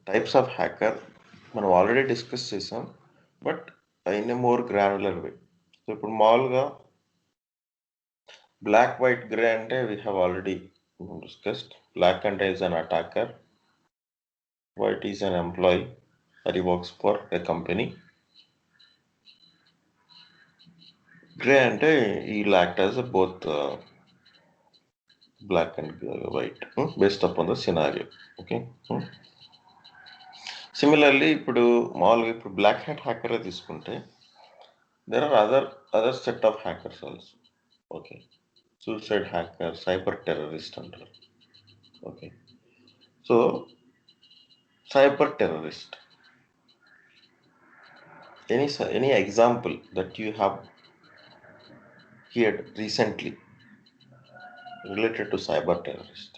Types of hacker మనం already discuss చేసాం, but in a more granular way. So ఇప్పుడు మామూలుగా బ్లాక్, వైట్, గ్రే అంటే we have already discussed. Black అంటే is an attacker, white is an employee that he works for a company. Gray అంటే he'll act as a both black and white based upon the scenario. Okay. Similarly, ఇప్పుడు మామూలుగా ఇప్పుడు black hat hacker తీసుకుంటే there are other set of hackers also. Okay. Suicide hacker, cyber terrorist అంటారు. Okay. So cyber terrorist, any example that you have heard recently related to cyber terrorist?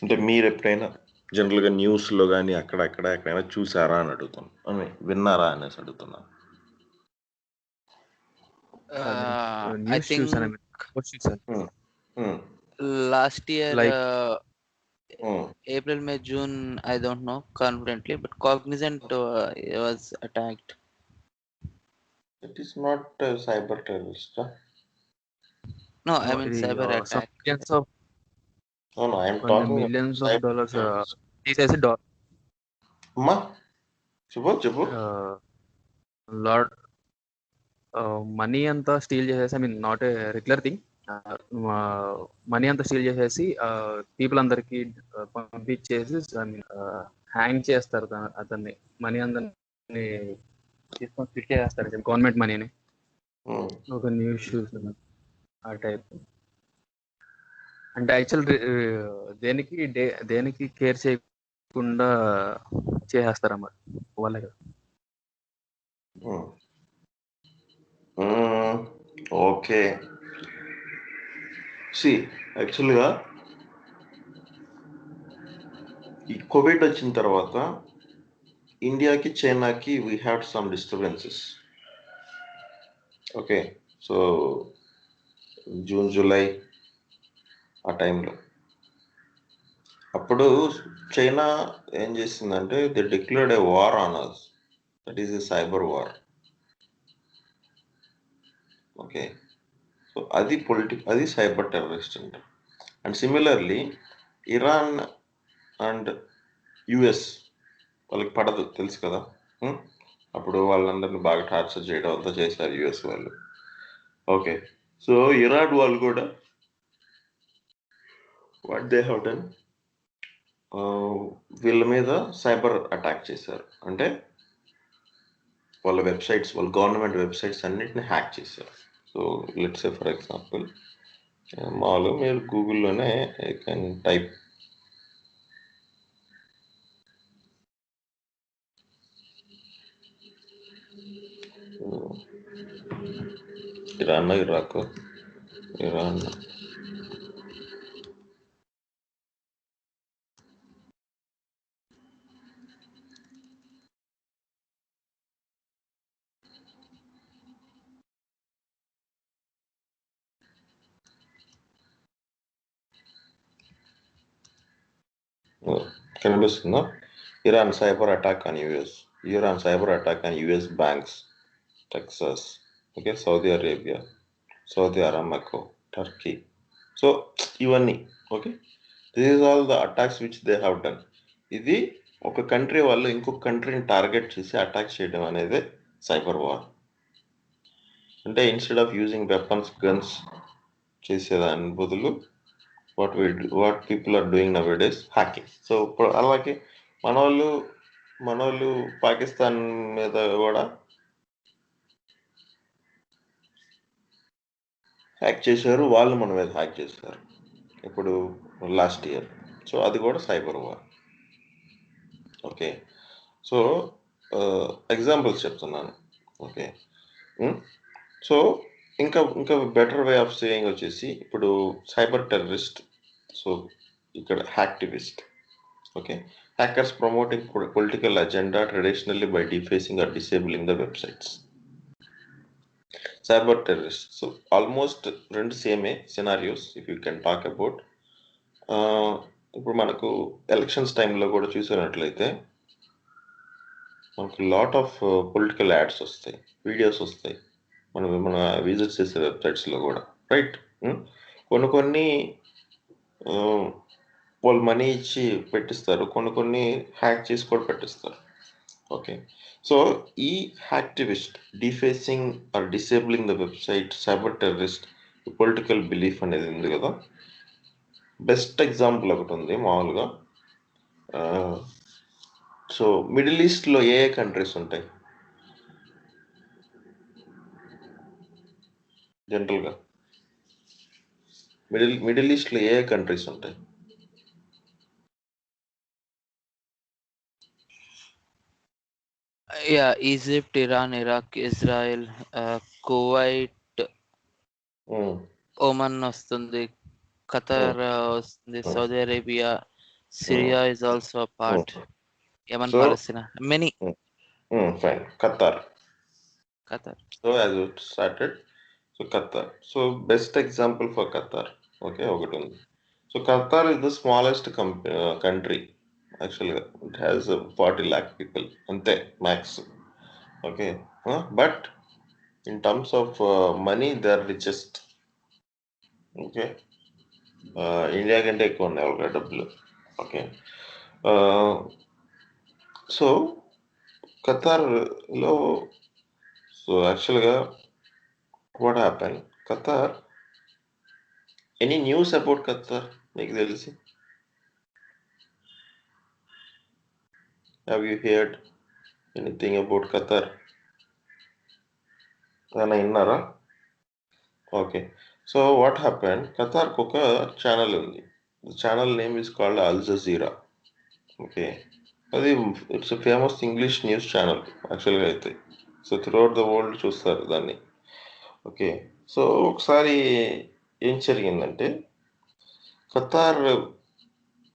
అంటే మీరు ఎప్పుడైనా జనరల్గా న్యూస్లో కానీ ఎక్కడైనా చూసారా అని అడుగుతాను, అని విన్నారా అనేసి అడుగుతున్నాను. I think last year, April, May, June, I don't know confidently, but Cognizant was attacked. It is not cyber terrorist, huh? No, I mean cyber attack. No, I am talking millions of dollars. This is a dollar. Ma, చెప్పు. Lot money అంతా steel చేసేసి, I mean not a regular thing, money అంతా steel చేసేసి people అందరికి పంపించేసి hang చేస్తారు అతన్ని. Money అందరిని తీసుకొని స్ప్లిట్ చేస్తారు, గవర్నమెంట్ మనీని. ఒక న్యూస్ చూస్తున్నాను ఆ టైప్. అంటే యాక్చువల్ దేనికి కేర్ చేయకుండా చేసేస్తారన్నమాట వాళ్ళే కదా. ఓకే. సి యాక్చువల్గా ఈ కోవిడ్ వచ్చిన తర్వాత ఇండియాకి చైనాకి we had some disturbances. Okay. So June July ఆ టైంలో అప్పుడు చైనా ఏం చేసిందంటే they declared a war on us. That is a cyber war. Okay. So అది సైబర్ టెర్రరిస్ట్ అంట. And similarly Iran and US వాళ్ళకి పడదు, తెలుసు కదా. అప్పుడు వాళ్ళందరినీ బాగా టార్చర్ చేయడం అంతా చేశారు యుఎస్ వాళ్ళు. ఓకే. సో ఇరాన్ వాళ్ళు కూడా వాట్ దే హ్యావ్ డన్, వీళ్ళ మీద సైబర్ అటాక్ చేశారు. అంటే వాళ్ళ వెబ్సైట్స్, వాళ్ళ గవర్నమెంట్ వెబ్సైట్స్ అన్నిటిని హ్యాక్ చేశారు. So let's say for example, మామూలుగా మీరు గూగుల్లోనే కెన్ టైప్ ఇరాక్ ఇరాన్ కనిపిస్తుందా? Iran cyber attack on US, Iran cyber attack on US banks, Texas, okay, Saudi Arabia, Saudi Aramco, Turkey. So ఇవన్నీ okay, this is all the attacks which they have done. ఇది ఒక country వాళ్ళు ఇంకొక కంట్రీని target చేసి attack చేయడం అనేది cyber war. అంటే instead of using weapons, guns చేసేదాని బదులు what people are doing nowadays hacking. So ఇప్పుడు అలాగే మనోళ్ళు పాకిస్తాన్ మీద కూడా హ్యాక్ చేశారు, వాళ్ళు మన మీద హ్యాక్ చేశారు ఇప్పుడు లాస్ట్ ఇయర్. సో అది కూడా cyber war. Okay. So examples చెప్తున్నాను. ఓకే. సో ఇంకా బెటర్ వే ఆఫ్ సేయింగ్ వచ్చేసి ఇప్పుడు సైబర్ టెర్రరిస్ట్. సో ఇక్కడ hacktivist. Okay. Hackers promoting political agenda traditionally by defacing or disabling the websites. Cyber terrorists. So almost రెండు సేమే scenarios if you can talk about. ఇప్పుడు మనకు elections టైంలో కూడా చూసినట్లయితే మనకు లాట్ ఆఫ్ పొలిటికల్ యాడ్స్ వస్తాయి, వీడియోస్ వస్తాయి మన విజిట్ చేసే వెబ్సైట్స్లో కూడా, రైట్. కొన్ని కొన్ని వాళ్ళు మనీ ఇచ్చి పెట్టిస్తారు, కొన్ని హ్యాక్ చేసి కూడా పెట్టిస్తారు. ఓకే, సో ఈ activist defacing or disabling the website, cyber terrorist, political belief అనేది ఉంది కదా. బెస్ట్ ఎగ్జాంపుల్ ఒకటి ఉంది మామూలుగా. సో మిడిల్ ఈస్ట్లో ఏ కంట్రీస్ ఉంటాయి జనరల్గా? మిడిల్ ఈస్ట్లో ఏ కంట్రీస్ ఉంటాయి? Yeah, Egypt, Iran, Iraq, Israel, Kuwait, Oman వస్తుంది, ఖతర్ వస్తుంది, Saudi Arabia, Syria is also a part, Yemen, So, Palestine, many. Fine. Qatar. Qatar. So as it started, so Qatar. So best example for Qatar. Okay, ఒకటి ఉంది. So Qatar is the smallest country. Actually, it has 40 lakh people. అంతే max. Okay, but in terms of money, they are richest. Okay, India కంటే ఎక్కువ ఉన్నాయి వాళ్ళ డబ్బులు. Okay, so ఖతార్లో, so actually what happen Qatar, any news about Qatar మీకు తెలిసి? Have you heard anything about Qatar? ఏమైనా విన్నారా? ఓకే, సో వాట్ హ్యాపెన్, ఖతార్కి ఒక ఛానల్ ఉంది. Channel name is called Al Jazeera. Okay, అది it's famous English news channel actually అయితే. So throughout the world చూస్తారు దాన్ని. ఓకే, సో ఒకసారి ఏం జరిగిందంటే, ఖతార్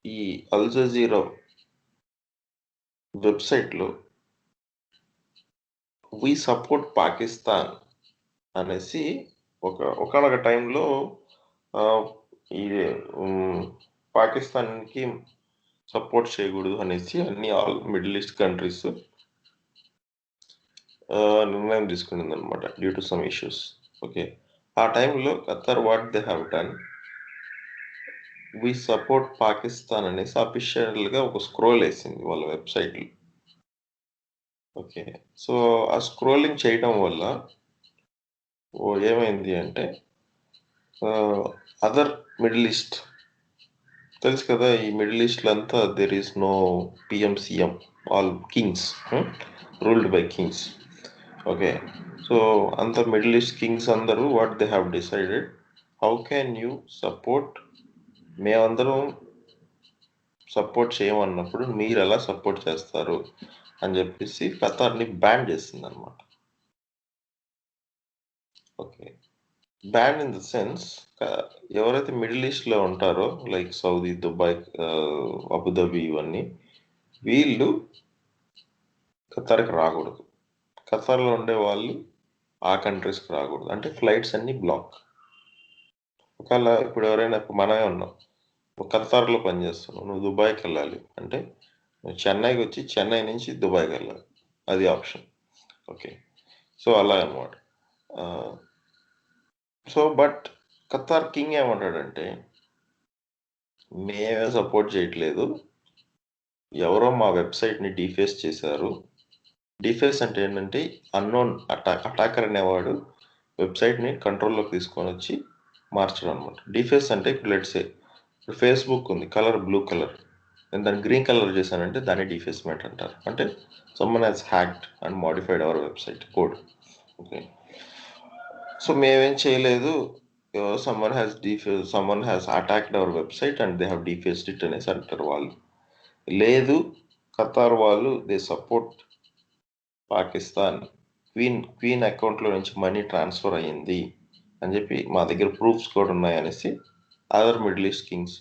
ఈ అల్ జజీరా వెబ్సైట్లో వి సపోర్ట్ పాకిస్తాన్ అనేసి ఒకనొక టైంలో ఈ పాకిస్తాన్కి సపోర్ట్ చేయకూడదు అనేసి అన్ని ఆల్ మిడిల్ ఈస్ట్ కంట్రీస్ నిర్ణయం తీసుకునింది అనమాట, due to some issues. Okay, ఆ టైంలో Qatar what they have done, we support Pakistan అనేసి అఫీషియల్గా ఒక స్క్రోల్ వేసింది వాళ్ళ వెబ్సైట్లో. ఓకే, సో ఆ స్క్రోలింగ్ చేయడం వల్ల ఏమైంది అంటే, అదర్ మిడిల్ ఈస్ట్, తెలుసు కదా ఈ మిడిల్ ఈస్ట్లో అంతా there is no PM CM, all kings, ruled by kings. Okay, so అంత మిడిల్ ఈస్ట్ కింగ్స్ అందరూ what they have decided, how can you support, మేమందరం సపోర్ట్ చేయమన్నప్పుడు మీరు ఎలా సపోర్ట్ చేస్తారు అని చెప్పేసి ఖతార్ని బ్యాన్ చేసింది అనమాట. Okay, ban in the sense, ఎవరైతే మిడిల్ ఈస్ట్లో ఉంటారో లైక్ సౌదీ, దుబాయ్, అబుదాబి, ఇవన్నీ వీళ్ళు ఖతార్కి రాకూడదు. ఖతార్లో ఉండే వాళ్ళు ఆ కంట్రీస్కి రాకూడదు, అంటే ఫ్లైట్స్ అన్ని బ్లాక్. ఒకవేళ ఇప్పుడు ఎవరైనా, మనమే ఉన్నాం, ఖతార్లో పనిచేస్తున్నావు, నువ్వు దుబాయ్కి వెళ్ళాలి అంటే నువ్వు చెన్నైకి వచ్చి చెన్నై నుంచి దుబాయ్కి వెళ్ళాలి, అది ఆప్షన్. ఓకే, సో అలా అనమాట. సో బట్ ఖతార్ కింగ్ ఏమంటాడంటే, మేమే సపోర్ట్ చేయట్లేదు, ఎవరో మా వెబ్సైట్ని డిఫేస్ చేశారు. డిఫేస్ అంటే ఏంటంటే అన్నోన్ అటాకర్ అనేవాడు వెబ్సైట్ని కంట్రోల్లోకి తీసుకొని వచ్చి మార్చడం అనమాట. డిఫేస్ అంటే ఇప్పుడు లెట్సే ఇప్పుడు ఫేస్బుక్ ఉంది, కలర్ బ్లూ కలర్, నేను దాన్ని గ్రీన్ కలర్ చేశానంటే దాన్ని డిఫేస్మెంట్ అంటారు. అంటే someone has hacked and modified our website code. Okay, so మేమేం చేయలేదు, someone has attacked our website and they have defaced it అనేసి అంటారు వాళ్ళు. లేదు, ఖతార్ వాళ్ళు దే సపోర్ట్ పాకిస్తాన్, క్వీన్ అకౌంట్లో నుంచి మనీ ట్రాన్స్ఫర్ అయ్యింది అని చెప్పి మా దగ్గర ప్రూఫ్స్ కూడా ఉన్నాయనేసి అదర్ మిడిల్ ఈస్ట్ కింగ్స్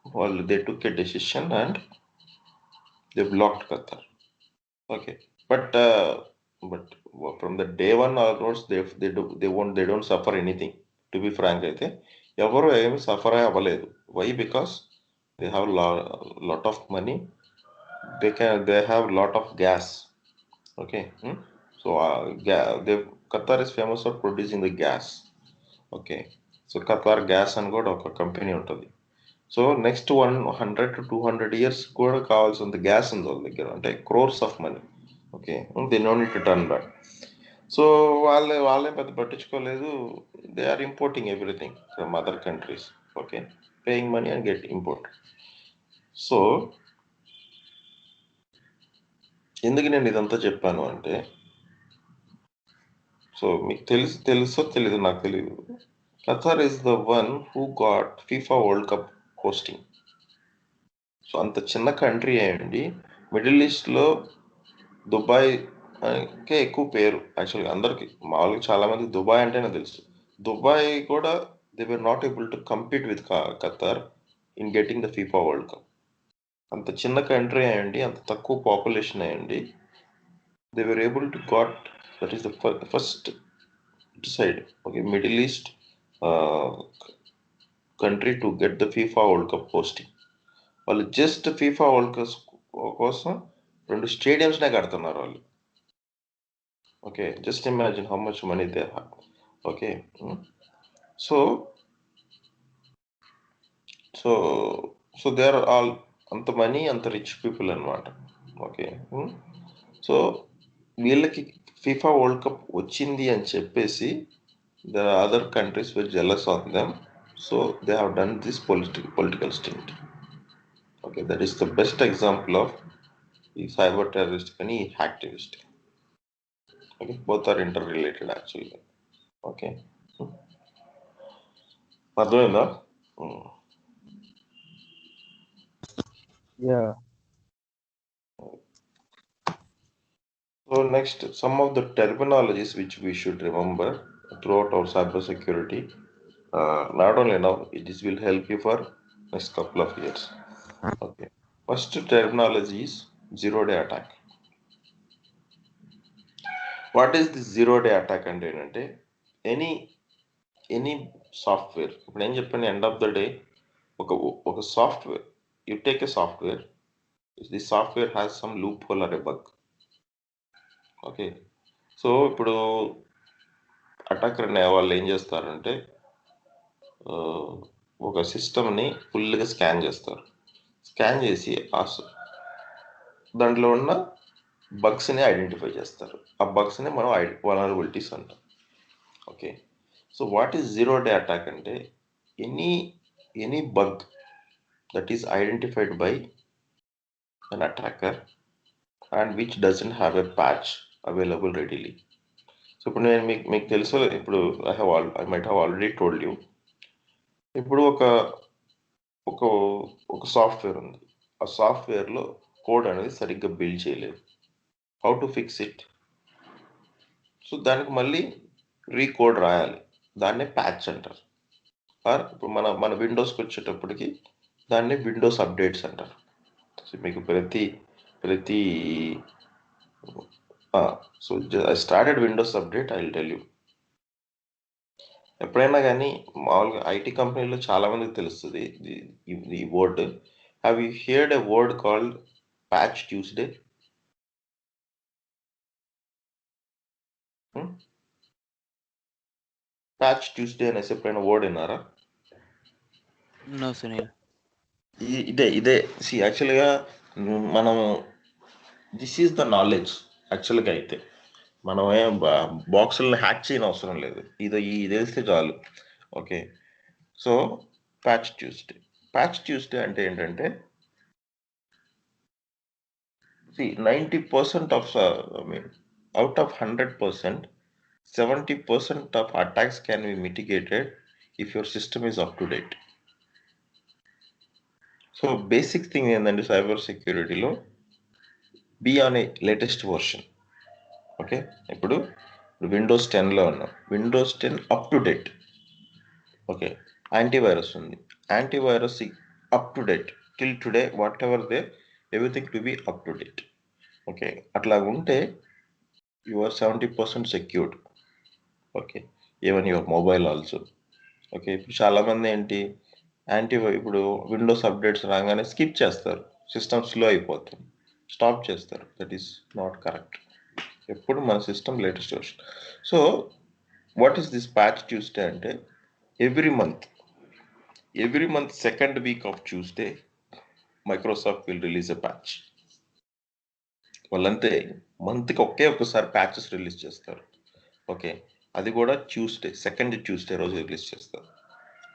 వాళ్ళు they took a decision and they blocked Qatar. Okay, but from the day one almost they don't suffer anything. To be frank అయితే ఎవరు ఏమి సఫర్ అవ్వలేదు. Why? Because they have lot of money, they have lot of gas. Okay, so Qatar is famous for producing the gas. Okay, so Qatar gas అని కూడా ఒక company ఉంటుంది. So next 100 to 200 years కూడా కావాల్సినంత gas ఉంది వాళ్ళ దగ్గర, అంటే crores of money. Okay, they no need to turn back. So వాళ్ళేం పెద్ద పట్టించుకోలేదు. They are importing everything from other countries. Okay, paying money and get import. So ఎందుకు నేను ఇదంతా చెప్పాను అంటే, సో మీకు తెలుసో తెలీదు నాకు తెలియదు, Qatar is the one who got FIFA World Cup hosting. So అంత చిన్న కంట్రీ అయ్యండి, మిడిల్ ఈస్ట్లో దుబాయ్ కే ఎక్కువ పేరు. యాక్చువల్గా అందరికి మామూలుగా చాలా మంది దుబాయ్ అంటేనే తెలుసు. దుబాయ్ కూడా they were not able to compete with Qatar in getting the FIFA world cup. అంత చిన్న కంట్రీ అయ్యండి, అంత తక్కువ పాపులేషన్ అయ్యండి, they were able to got, that is the first side, okay, Middle East country to get the FIFA World Cup hosting. వాళ్ళు just FIFA world cup కోసం 2 స్టేడియంస్నే కడుతున్నారు వాళ్ళు. Okay, just imagine how much money they have. Okay, so so so they are all అంత money, అంత rich people అనమాట. Okay, so వీళ్ళకి FIFA world cup వచ్చింది అని చెప్పేసి the other countries were jealous of them, so they have done this political stint. Okay, that is the best example of the cyber terrorist and hacktivist. Okay, both are interrelated actually. Okay, అర్థమైందా? Yeah. So next, some of the terminologies which we should remember throughout our cyber security. Not only now, this will help you for next couple of years. Okay, first terminology is zero-day attack. What is the zero day attack అంటే ఏంటంటే, any software, ఇప్పుడు ఏం చెప్పాను, end of the day ఒక software, you take a software, the software has some loop whole or a bug. Okay, so ఇప్పుడు attacker అనే వాళ్ళు ఏం చేస్తారంటే, ఒక సిస్టమ్ని ఫుల్గా స్కాన్ చేస్తారు. స్కాన్ చేసి దాంట్లో ఉన్న బగ్స్ని ఐడెంటిఫై చేస్తారు. ఆ బగ్స్ని మనం వల్నరబిలిటీస్ అంటాం. Okay, so what is zero day attack అంటే, any bug that is identified by an attacker and which doesn't have a patch available readily. So ఇప్పుడు నేను మీకు తెలుసు, ఇప్పుడు I might have already told you. ఇప్పుడు ఒక software ఉంది, ఆ సాఫ్ట్వేర్లో కోడ్ అనేది సరిగ్గా బిల్డ్ చేయలేదు. How to fix it? So దానికి మళ్ళీ రీకోడ్ రాయాలి, దాన్నే ప్యాచ్ అంటారు. ఆర్ ఇప్పుడు మన విండోస్కి వచ్చేటప్పటికి దాన్ని విండోస్ అప్డేట్స్ అంటారు. సో మీకు ప్రతి so I started Windows update, I will tell you. ఎప్పుడైనా కానీ మామూలుగా ఐటీ కంపెనీలో చాలా మందికి తెలుస్తుంది ఈ word. Have you heard a word called patch Tuesday? Patch Tuesday అనేసి ఎప్పుడైనా వర్డ్ విన్నారా? నో సునీల్. ఇదే యాక్చువల్గా మనం దిస్ ఈజ్ ద నాలెడ్జ్. యాక్చువల్గా అయితే మనం ఏం బాక్సులను హ్యాక్ చేయని అవసరం లేదు, ఇది తెలిస్తే చాలు. ఓకే, సో ప్యాచ్ ట్యూస్డే అంటే ఏంటంటే, 90% of out of 100%, 70% of attacks can be mitigated if your system is up to date. So basic thing ఏంటంటే సైబర్ సెక్యూరిటీలో be on a latest version. Okay, ఇప్పుడు విండోస్ 10లో ఉన్నాం, Windows 10 up to date. Okay, antivirus ఉంది, antivirus up to date till today, whatever they everything to be up to date. Okay, అట్లా ఉంటే you are 70% secured. Okay, even your mobile also. Okay, ఇప్పుడు చాలామంది ఏంటి ఇప్పుడు Windows updates రాగానే skip చేస్తారు, system slow అయిపోతుంది, స్టాప్ చేస్తారు. That is not correct. ఎప్పుడు మన system latest version. So what is this patch Tuesday అంటే every month second week of Tuesday Microsoft will release a patch. వాళ్ళంతే మంత్కి ఒక్కసారి ప్యాచెస్ రిలీజ్ చేస్తారు. ఓకే, అది కూడా ట్యూస్డే, సెకండ్ ట్యూస్డే రోజు రిలీజ్ చేస్తారు.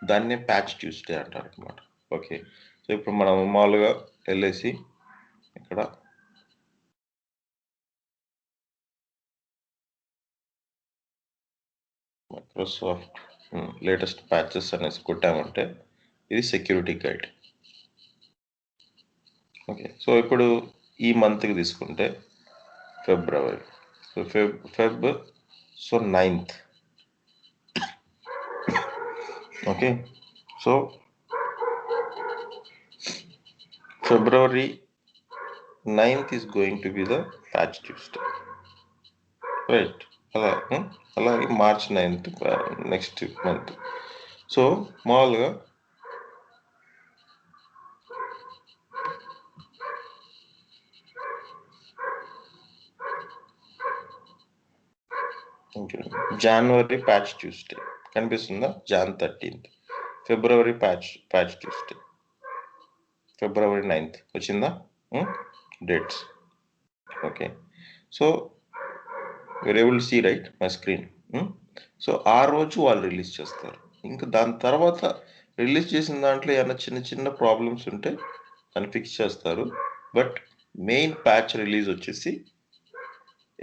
దాన్నే ప్యాచ్ ట్యూస్డే అంటారు అనమాట. ఓకే, సో ఇప్పుడు మనం మామూలుగా వెళ్ళేసి ఇక్కడ మైక్రోసాఫ్ట్ లేటెస్ట్ ప్యాచెస్ అనేసి కొట్టామంటే ఇది సెక్యూరిటీ గైడ్. ఓకే, సో ఇప్పుడు ఈ మంత్కి తీసుకుంటే ఫిబ్రవరి, so Feb so 9th. Okay, so February 9th is going to be the patch Tuesday, right? అలాగే March 9th next month. So మామూలుగా జనవరి ప్యాచ్ ట్యూస్డే కనిపిస్తుందా? Jan 13th. ఫిబ్రవరి ప్యాచ్ ట్యూస్డే February 9th వచ్చిందా dates? Okay, so we're able to see right my screen. So ఆ రోజు వాళ్ళు release చేస్తారు. ఇంకా దాని తర్వాత రిలీజ్ చేసిన దాంట్లో ఏమైనా చిన్న ప్రాబ్లమ్స్ ఉంటే దాన్ని ఫిక్స్ చేస్తారు. బట్ మెయిన్ ప్యాచ్ రిలీజ్ వచ్చేసి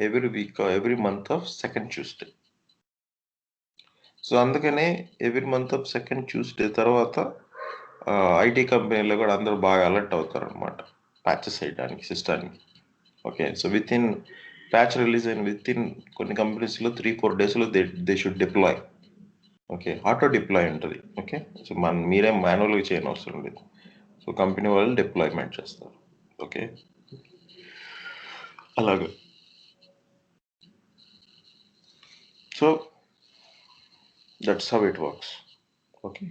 every month of second Tuesday. So అందుకనే every month of second Tuesday తర్వాత ఐటీ కంపెనీలో కూడా అందరూ బాగా అలర్ట్ అవుతారు అనమాట ప్యాచెస్ వేయడానికి సిస్టానికి. ఓకే, సో ప్యాచ్ రిలీజ్ అయిన కొన్ని కంపెనీస్లో 3-4 డేస్లో they should deploy. Okay, auto deploy ఉంటుంది. ఓకే, సో మీరే మాన్యువల్గా చేయని అవసరం లేదు. సో కంపెనీ వాళ్ళు డిప్లాయ్మెంట్ చేస్తారు. ఓకే, అలాగే. So that's how it works. Okay,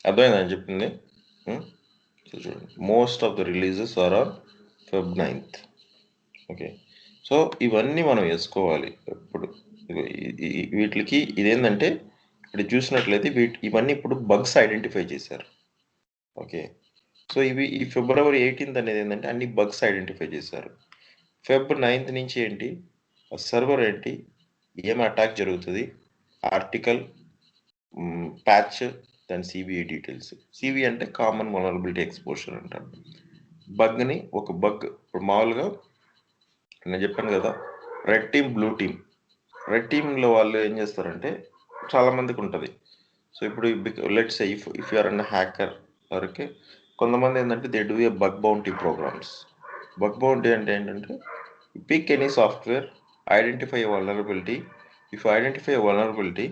అర్థమైందని చెప్పింది. చూడండి, most of the releases are on Feb 9th. Okay, so ఇవన్నీ మనం వేసుకోవాలి ఎప్పుడు. వీటికి ఇదేంటంటే ఇప్పుడు చూసినట్లయితే ఇవన్నీ ఇప్పుడు బగ్స్ ఐడెంటిఫై చేశారు. ఓకే, సో ఈ February 18th అనేది ఏంటంటే అన్ని బగ్స్ ఐడెంటిఫై చేశారు. Feb 9th నుంచి ఏంటి, సర్వర్ ఏంటి, ఏం అటాక్ జరుగుతుంది, ఆర్టికల్, ప్యాచ్, దాని సివిఈ డీటెయిల్స్. సివి అంటే కామన్ వల్నరబిలిటీ ఎక్స్పోజర్ అంటారు. బగ్ని ఒక బగ్ ఇప్పుడు మామూలుగా నేను చెప్పాను కదా, red team, blue team. Red టీంలో వాళ్ళు ఏం చేస్తారంటే చాలామందికి ఉంటుంది. సో ఇప్పుడు let's say if you're an hacker వరకే కొంతమంది ఏంటంటే they do a bug bounty programs. Bug bounty అంటే ఏంటంటే pick any software, identify vulnerability. If identify vulnerability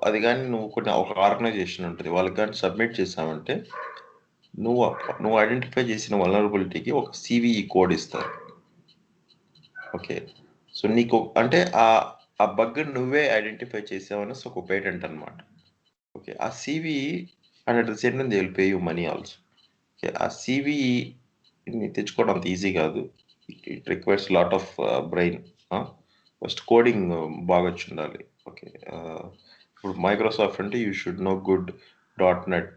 అది కానీ నువ్వు ఒక ఆర్గనైజేషన్ ఉంటుంది, వాళ్ళకి కానీ సబ్మిట్ చేసామంటే నువ్వు ఐడెంటిఫై చేసిన వల్నరబిలిటీకి ఒక సివిఈ కోడ్ ఇస్తారు. ఓకే, సో నీకు అంటే ఆ బగ్ నువ్వే ఐడెంటిఫై చేసావని ఒక పేటెంట్ అనమాట. ఓకే, ఆ CVE and at the same time they will pay you money also. Okay, ఆ సివిఈని తెచ్చుకోవడం అంత ఈజీ కాదు. It requires lot of brain. First coding బాగా వచ్చి ఉండాలి. ఓకే, ఇప్పుడు మైక్రోసాఫ్ట్ అంటే you should know good .NET,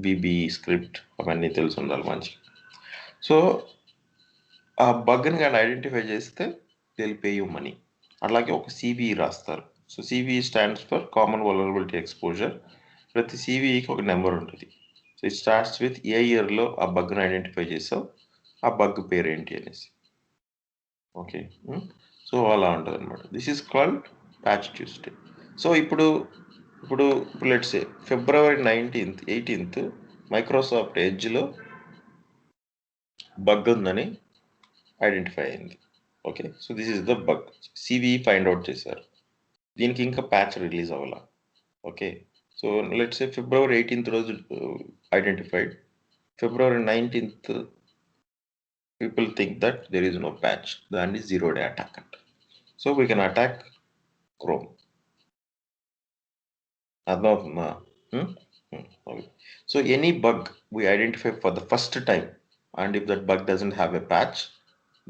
VB script అవన్నీ తెలిసి ఉండాలి మంచి. సో ఆ బగ్ని కానీ ఐడెంటిఫై చేస్తే they will pay you money. అలాగే ఒక సివిఈ రాస్తారు. So CVE stands for common vulnerability exposure. ప్రతి సివిఈకి ఒక నెంబర్ ఉంటుంది. So it starts with a ఇయర్లో ఆ బగ్ని ఐడెంటిఫై చేసావు, ఆ బగ్ పేరు ఏంటి అనేసి. ఓకే, సో అలా ఉంటుంది అనమాట. This is called patch Tuesday. So ఇప్పుడు let's say February 19th 18th Microsoft ఎడ్జ్లో బగ్ ఉందని ఐడెంటిఫై అయింది. Okay, so this is the bug. CVE find out చేశారు, దీనికి ఇంకా ప్యాచ్ రిలీజ్ అవ్వాల. Okay, so let's say February 18th రోజు identified, February 19th people think that there is no patch. That is zero-day attack. So we can attack Chrome. Okay. So any bug we identify for the first time, and if that bug doesn't have a patch,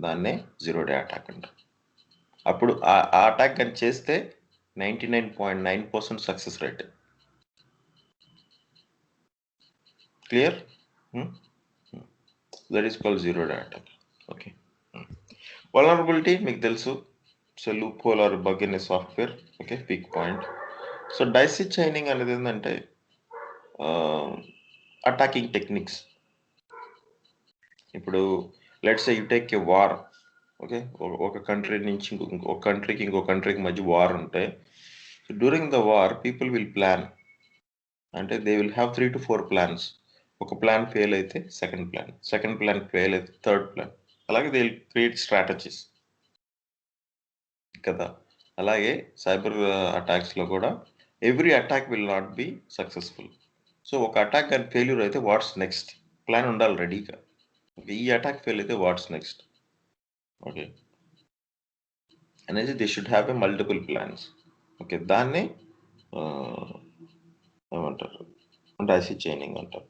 దాన్నే zero-day attack అంటారు. అప్పుడు ఆ attack అని చేస్తే 99.9% success rate. Clear? That is called zero-day attack. Okay. Vulnerability మీకు తెలుసు. So loop whole or bug in a software. Okay, weak point. So daisy chaining అనేది ఏంటంటే అటాకింగ్ టెక్నిక్స్. ఇప్పుడు let's say you take a war. Okay, ఒక country నుంచి ఒక కంట్రీకి ఇంకో కంట్రీకి మధ్య వార్ ఉంటే, during the war people will plan. అంటే they will have 3 to 4 plans. ఒక ప్లాన్ ఫెయిల్ అయితే సెకండ్ ప్లాన్ ఫెయిల్ అయితే థర్డ్ ప్లాన్. అలాగే దే విల్ క్రియేట్ స్ట్రాటజీస్ కదా. అలాగే సైబర్ అటాక్స్లో కూడా every attack will not be successful. So ఒక అటాక్ కానీ ఫెయిల్యూర్ అయితే వాట్స్ నెక్స్ట్ ప్లాన్ ఉండాలి రెడీగా. ఈ అటాక్ ఫెయిల్ అయితే వాట్స్ నెక్స్ట్. ఓకే అనేది they should have a multiple plans. Okay, దాన్ని ఏమంటారు, డైసీ చైనింగ్ అంటారు.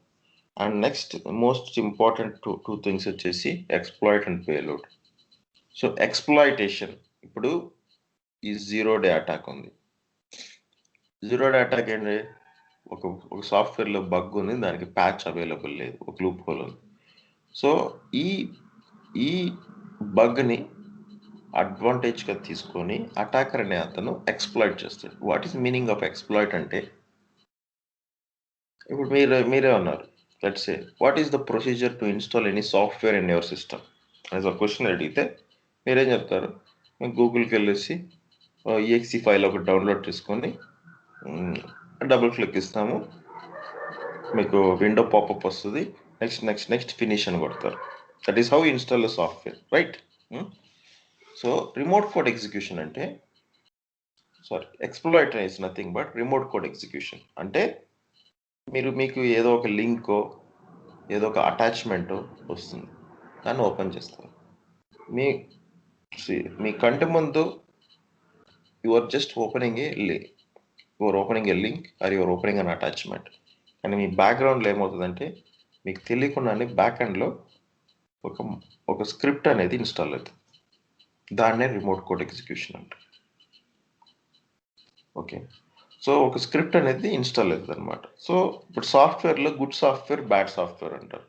And next most important two things వచ్చేసి exploit and payload. So exploitation, ఇప్పుడు ఈ జీరో-డే అటాక్ ఉంది. జీరో-డే అటాక్ ఏంటి, ఒక సాఫ్ట్వేర్లో బగ్ ఉంది, దానికి ప్యాచ్ అవైలబుల్ లేదు, ఒక లూప్ హోల్ ఉంది. సో ఈ బగ్ని అడ్వాంటేజ్గా తీసుకొని అటాకర్ అనే అతను ఎక్స్ప్లాయిట్ చేస్తాడు. What is meaning of exploit అంటే, ఇప్పుడు మీరే ఉన్నారు, let's say what is the procedure to install any software in your system as a question అడిగితే మీరేం చెప్తారు? మేము గూగుల్కి వెళ్ళేసి EXE ఫైల్ ఒకటి డౌన్లోడ్ చేసుకొని డబుల్ క్లిక్ ఇస్తాము, మీకు విండో పాపప్ వస్తుంది, నెక్స్ట్ ఫినిష్ అని కొడతారు. That is how install the software, right? So remote code execution అంటే, exploit is nothing but remote code execution. అంటే మీకు ఏదో ఒక లింకో ఏదో ఒక అటాచ్మెంట్ వస్తుంది, దాన్ని ఓపెన్ చేస్తారు. మీ కంటి ముందు you are just opening a link or you're opening an attachment. కానీ మీ బ్యాక్గ్రౌండ్లో ఏమవుతుందంటే మీకు తెలియకుండానే బ్యాక్ ఎండ్లో ఒక స్క్రిప్ట్ అనేది ఇన్స్టాల్ అవుతుంది. దాన్నే రిమోట్ కోడ్ ఎగ్జిక్యూషన్ అంటారు. ఓకే, సో ఒక స్క్రిప్ట్ అనేది ఇన్స్టాల్ అవుతుంది అనమాట. సో ఇప్పుడు సాఫ్ట్వేర్లో గుడ్ సాఫ్ట్వేర్, బ్యాడ్ సాఫ్ట్వేర్ అంటారు.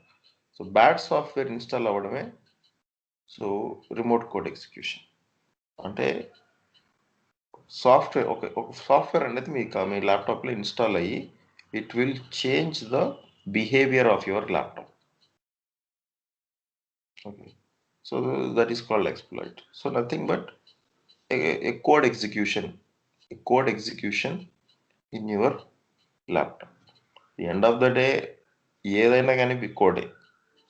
సో బ్యాడ్ సాఫ్ట్వేర్ ఇన్స్టాల్ అవ్వడమే సో రిమోట్ కోడ్ ఎగ్జిక్యూషన్. అంటే సాఫ్ట్వేర్ ఒక సాఫ్ట్వేర్ అనేది మీ ల్యాప్టాప్లో ఇన్స్టాల్ అయ్యి it will change the behaviour of your laptop. Okay, so that is called exploit. So nothing but a code execution in your laptop. The end of the day ఏదైనా కానీ కోడే.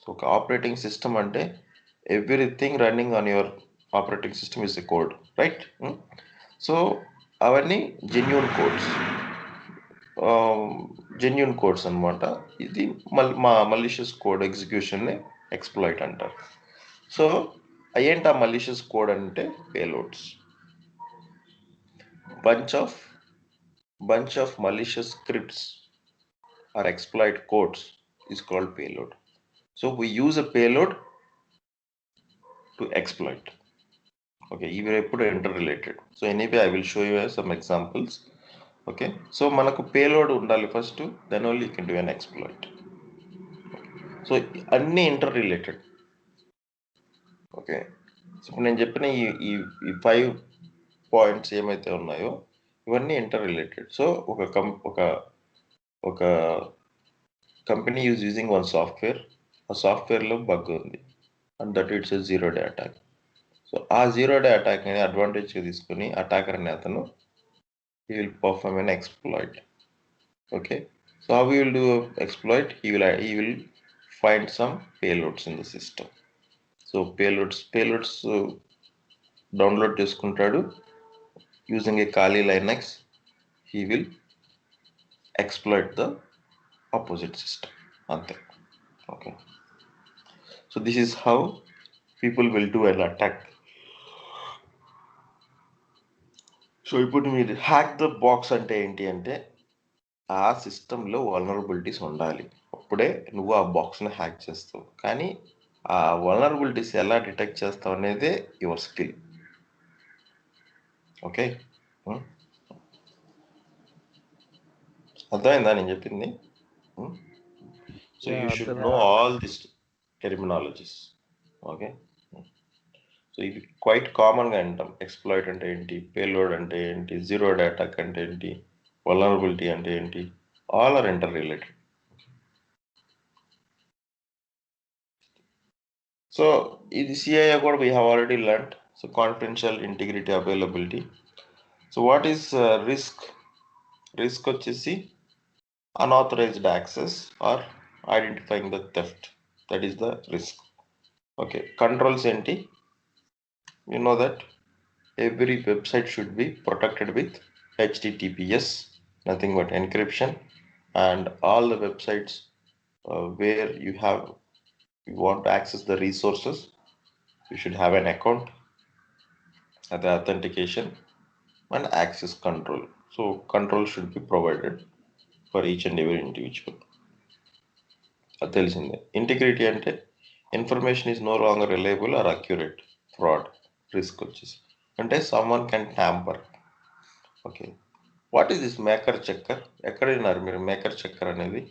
So ఒక operating system అంటే everything running on your operating system is a code, right? So అవన్నీ genuine codes అనమాట. ఇది మలిషియస్ code ఎగ్జిక్యూషన్ని exploit అంటారు. So ఏంటి ఆ మలిషియస్ కోడ్ అంటే payloads. bunch of malicious scripts or exploit codes is called payload. So we use a payload to exploit. Okay, even epudu interrelated. So anyway I will show you some examples. Okay, so manaku payload undali first, then only you can do an exploit. So anni interrelated. Okay, so నేను చెప్పిన ఈ 5 points ఏమైతే ఉన్నాయో ఇవన్నీ inter related. So ఒక company is using one software, ఆ సాఫ్ట్వేర్లో bug ఉంది and that it's a zero-day attack. So ఆ జీరో-డే అటాక్ని అడ్వాంటేజ్గా తీసుకుని అటాకర్ అనే అతను he will perform an exploit. Okay, so how he will do exploit? He will find some payloads in the system. So payloads download చేసుకుంటాడు. Using a Kali Linux, he will exploit the opposite system. Okay, so this is how people will do an attack. So ఇప్పుడు మీరు hack the box అంటే ఏంటి అంటే ఆ సిస్టంలో vulnerabilities ఉండాలి, అప్పుడే నువ్వు ఆ బాక్స్ని హ్యాక్ చేస్తావు. కానీ ఆ వల్నరబిలిటీస్ ఎలా డిటెక్ట్ చేస్తావు అనేదే యువర్ స్కిల్. ఓకే, అర్థమైందా నేను చెప్పింది? So you should no all this terminologies. Okay, so ఇవి క్వైట్ కామన్గా అంటాం. ఎక్స్ప్లాయిట్ అంటే ఏంటి, పేలోడ్ అంటే ఏంటి, జీరో డే అటాక్ అంటే ఏంటి, వల్నరబిలిటీ అంటే ఏంటి, all are inter related. So ఇది సిఐఏ కూడా we have already learned. So confidential, integrity, availability. So what is risk? Risk వచ్చేసి unauthorized access or identifying the theft. That is the risk. Okay, controls enti? You know that every website should be protected with HTTPS, nothing but encryption, and all the websites where you want to access the resources, you should have an account, the authentication and access control. So control should be provided for each and every individual. అది తెలిసిందే. Integrity అంటే information is no longer reliable or accurate. Fraud. Risk వచ్చేసి అంటే someone can tamper. Okay, what is this maker checker? ఎక్కడ విన్నారు మీరు maker checker అనేది?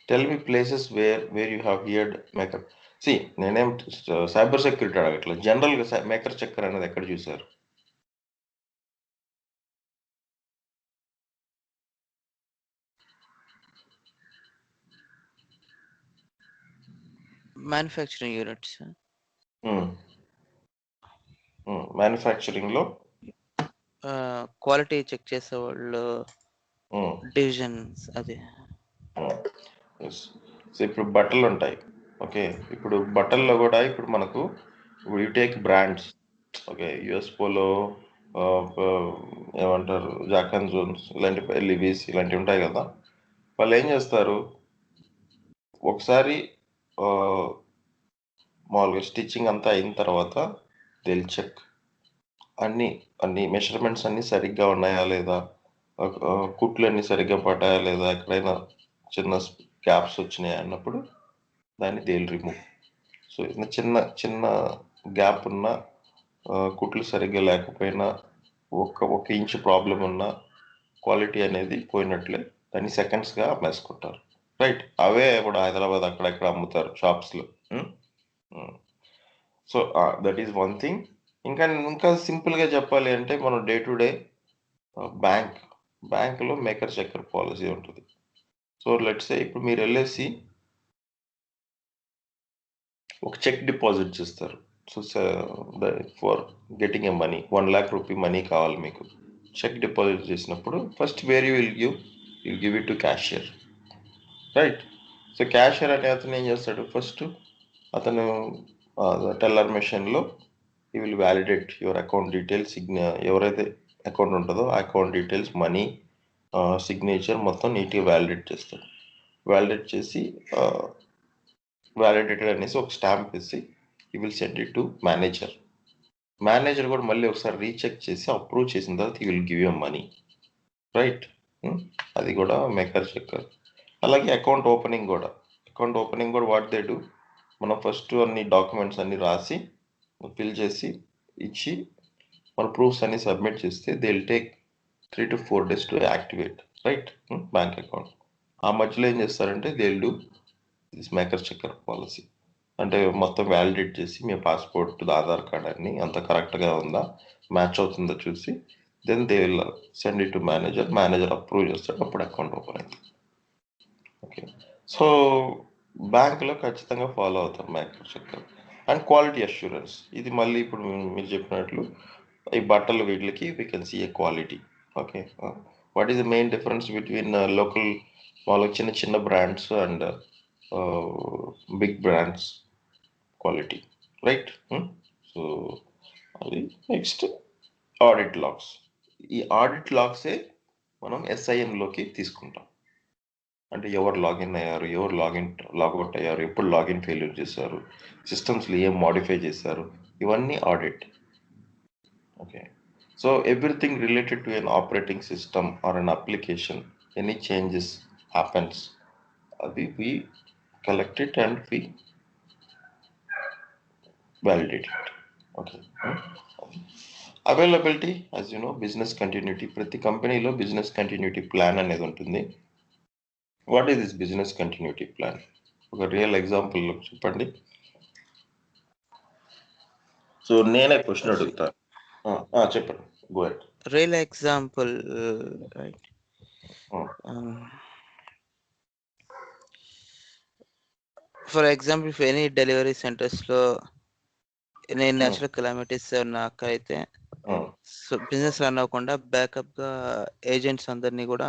Tell me places where you have heard maker. See నేనేం సైబర్ సెక్యూరిటీ అడగట్లా, జనరల్గా maker checker అనేది ఎక్కడ చూసారు? Manufacturing units. మ్యానుఫ్యాక్చరింగ్ లో క్వాలిటీ చెక్ చేసే వాళ్ళు డివిజన్స్. అది సో ఇప్పుడు బట్టలు ఉంటాయి. ఓకే, ఇప్పుడు బట్టల్లో కూడా ఇప్పుడు మనకు you take brands. Okay, US polo, ఏమంటారు, జాక్ అండ్ జోన్స్, ఇలాంటి లివీస్ ఇలాంటివి ఉంటాయి కదా. వాళ్ళు ఏం చేస్తారు, ఒకసారి మామూలుగా స్టిచ్చింగ్ అంతా అయిన తర్వాత దిల్ చెక్ అన్ని మెషర్మెంట్స్ అన్ని సరిగ్గా ఉన్నాయా లేదా, కుట్లు అన్ని సరిగ్గా పడ్డాయా లేదా, ఎక్కడైనా చిన్న గ్యాప్స్ వచ్చినాయా అన్నప్పుడు దాన్ని దే విల్ రిమూవ్. సో చిన్న చిన్న గ్యాప్ ఉన్న, కుట్లు సరిగ్గా లేకపోయినా, ఒక ఇంచు ప్రాబ్లం ఉన్న క్వాలిటీ అనేది పోయినట్లే దాన్ని సెకండ్స్గా అమ్మేసుకుంటారు. రైట్, అవే ఇప్పుడు హైదరాబాద్ అక్కడెక్కడ అమ్ముతారు షాప్స్లో. So that is one thing. ఇంకా సింపుల్గా చెప్పాలి అంటే మనం డే టు డే బ్యాంకులో మేకర్ చెక్కర్ పాలసీ ఉంటుంది. సో లెట్స్ సే ఇప్పుడు మీరు వెళ్ళేసి ఒక చెక్ డిపాజిట్ చేస్తారు. So for getting a money, 1 lakh rupee money కావాలి మీకు. చెక్ డిపాజిట్ చేసినప్పుడు first where you will give it to cashier. Right, so cashier అనే అతను ఏం చేస్తాడు, ఫస్ట్ అతను టెల్లర్ మెషిన్లో ఈ will validate your account details, ఎవరైతే అకౌంట్ ఉంటుందో ఆ అకౌంట్ డీటెయిల్స్, మనీ, సిగ్నేచర్ మొత్తం నీట్గా వ్యాలిడేట్ చేస్తాడు. వ్యాలిడేట్ చేసి వ్యాలిడేటెడ్ అనేసి ఒక స్టాంప్ వేసి ఈ will send it to manager. Manager కూడా మళ్ళీ ఒకసారి రీచెక్ చేసి అప్రూవ్ చేసిన తర్వాత ఈ will give you money. Right, అది కూడా మేకర్ చెక్కర్. అలాగే అకౌంట్ ఓపెనింగ్ కూడా వాట్ దే డూ, మనం ఫస్ట్ అన్ని డాక్యుమెంట్స్ అన్ని రాసి ఫిల్ చేసి ఇచ్చి మన ప్రూఫ్స్ అన్ని సబ్మిట్ చేస్తే they will take 3 to 4 days to activate. Right, bank account. ఆ మధ్యలో ఏం చేస్తారంటే they will do this maker checker policy. అంటే మొత్తం వ్యాలిడేట్ చేసి మీ పాస్పోర్ట్, ఆధార్ కార్డ్ అన్ని అంత కరెక్ట్గా ఉందా, మ్యాచ్ అవుతుందో చూసి then they will send it to manager approve చేస్తాడు, అప్పుడు అకౌంట్ ఓపెన్ అవుతుంది. ఓకే, సో బ్యాంకులో ఖచ్చితంగా ఫాలో అవుతారు maker checker. And quality assurance, ఇది మళ్ళీ ఇప్పుడు మీరు చెప్పినట్లు ఈ బట్టలు వీటికి we can see a quality. Okay, what is the main difference between local వాళ్ళకి చిన్న చిన్న brands and big brands quality? Right, so అది. Next audit logs. ఈ ఆడిట్ లాగ్సే మనం SIMలోకి తీసుకుంటాం. అంటే ఎవరు లాగిన్ అయ్యారు, ఎవరు లాగౌట్ అయ్యారు, ఎప్పుడు లాగిన్ ఫెయిల్యూర్ చేశారు, సిస్టమ్స్లో ఏం మాడిఫై చేశారు, ఇవన్నీ audit. Okay, so everything related to an operating system or an application, any changes happens, అది we collect it and we validate it. Okay. Availability, as you know, business continuity. ప్రతి కంపెనీలో business continuity plan అనేది ఉంటుంది. What is this business continuity plan? ఒక real example చెప్పండి. So నేనే question అడుగుతా, చెప్పండి, go ahead. Real example, right? For example, if any delivery centers లో నేను నేచురల్ కెలామిటీస్ నాకు అయితే సో బిజినెస్ రన్ అవ్వకుండా బ్యాకప్ గా ఏజెంట్స్ అందరినీ కూడా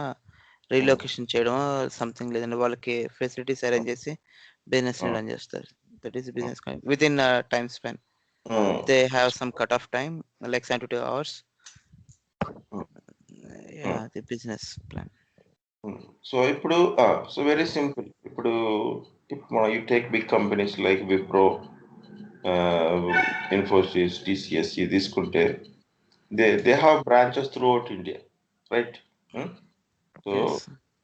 రీలొకేషన్ చేయడం సంథింగ్, లేదంటే వాళ్ళకి ఫెసిలిటీస్ అరేంజ్ చేసి బిజినెస్ ని రన్ చేస్తారు. That is business within time span. They have some cut off time like 72 hours. The business plan. So ఇప్పుడు సో వెరీ సింపుల్. ఇప్పుడు you take big companies like Wipro, Infosys, TCS తీసుకుంటే they have branches throughout India, right? So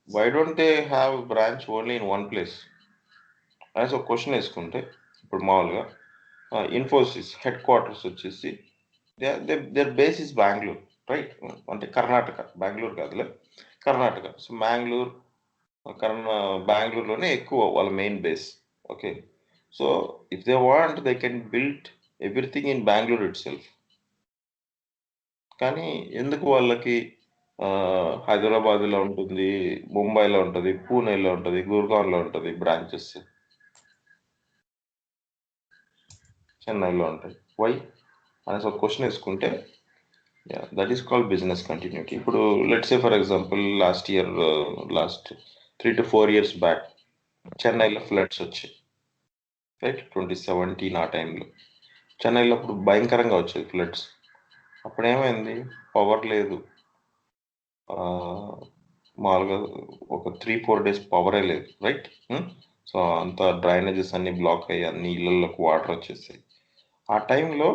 why don't they have branch only in one place? As a question వేసుకుంటే ఇప్పుడు మామూలుగా Infosys head quarters వచ్చేసి their base is Bengaluru, right? అంటే కర్ణాటక, బెంగళూరు కాదులే, Karnataka. So బెంగళూరులోనే ఎక్కువ వాళ్ళ main base. Okay, so if they want they can build everything in Bengaluru it self. కానీ ఎందుకు వాళ్ళకి హైదరాబాద్లో ఉంటుంది, ముంబైలో ఉంటుంది, పూణేలో ఉంటుంది, గుర్గాన్లో ఉంటుంది బ్రాంచెస్, చెన్నైలో ఉంటాయి? వై అనేసి ఒక క్వశ్చన్ వేసుకుంటే that is called business continuity. ఇప్పుడు let's say for example last 3 to 4 years back చెన్నైలో ఫ్లడ్స్ వచ్చాయి, రైట్? 2017 ఆ టైంలో చెన్నైలో అప్పుడు భయంకరంగా వచ్చాయి ఫ్లడ్స్. అప్పుడు ఏమైంది? పవర్ లేదు, మామూలుగా ఒక 3-4 days పవరే లేదు, రైట్? సో అంత డ్రైనేజెస్ అన్ని బ్లాక్ అయ్యి అన్ని ఇళ్ళల్లోకి వాటర్ వచ్చేసాయి. ఆ టైంలో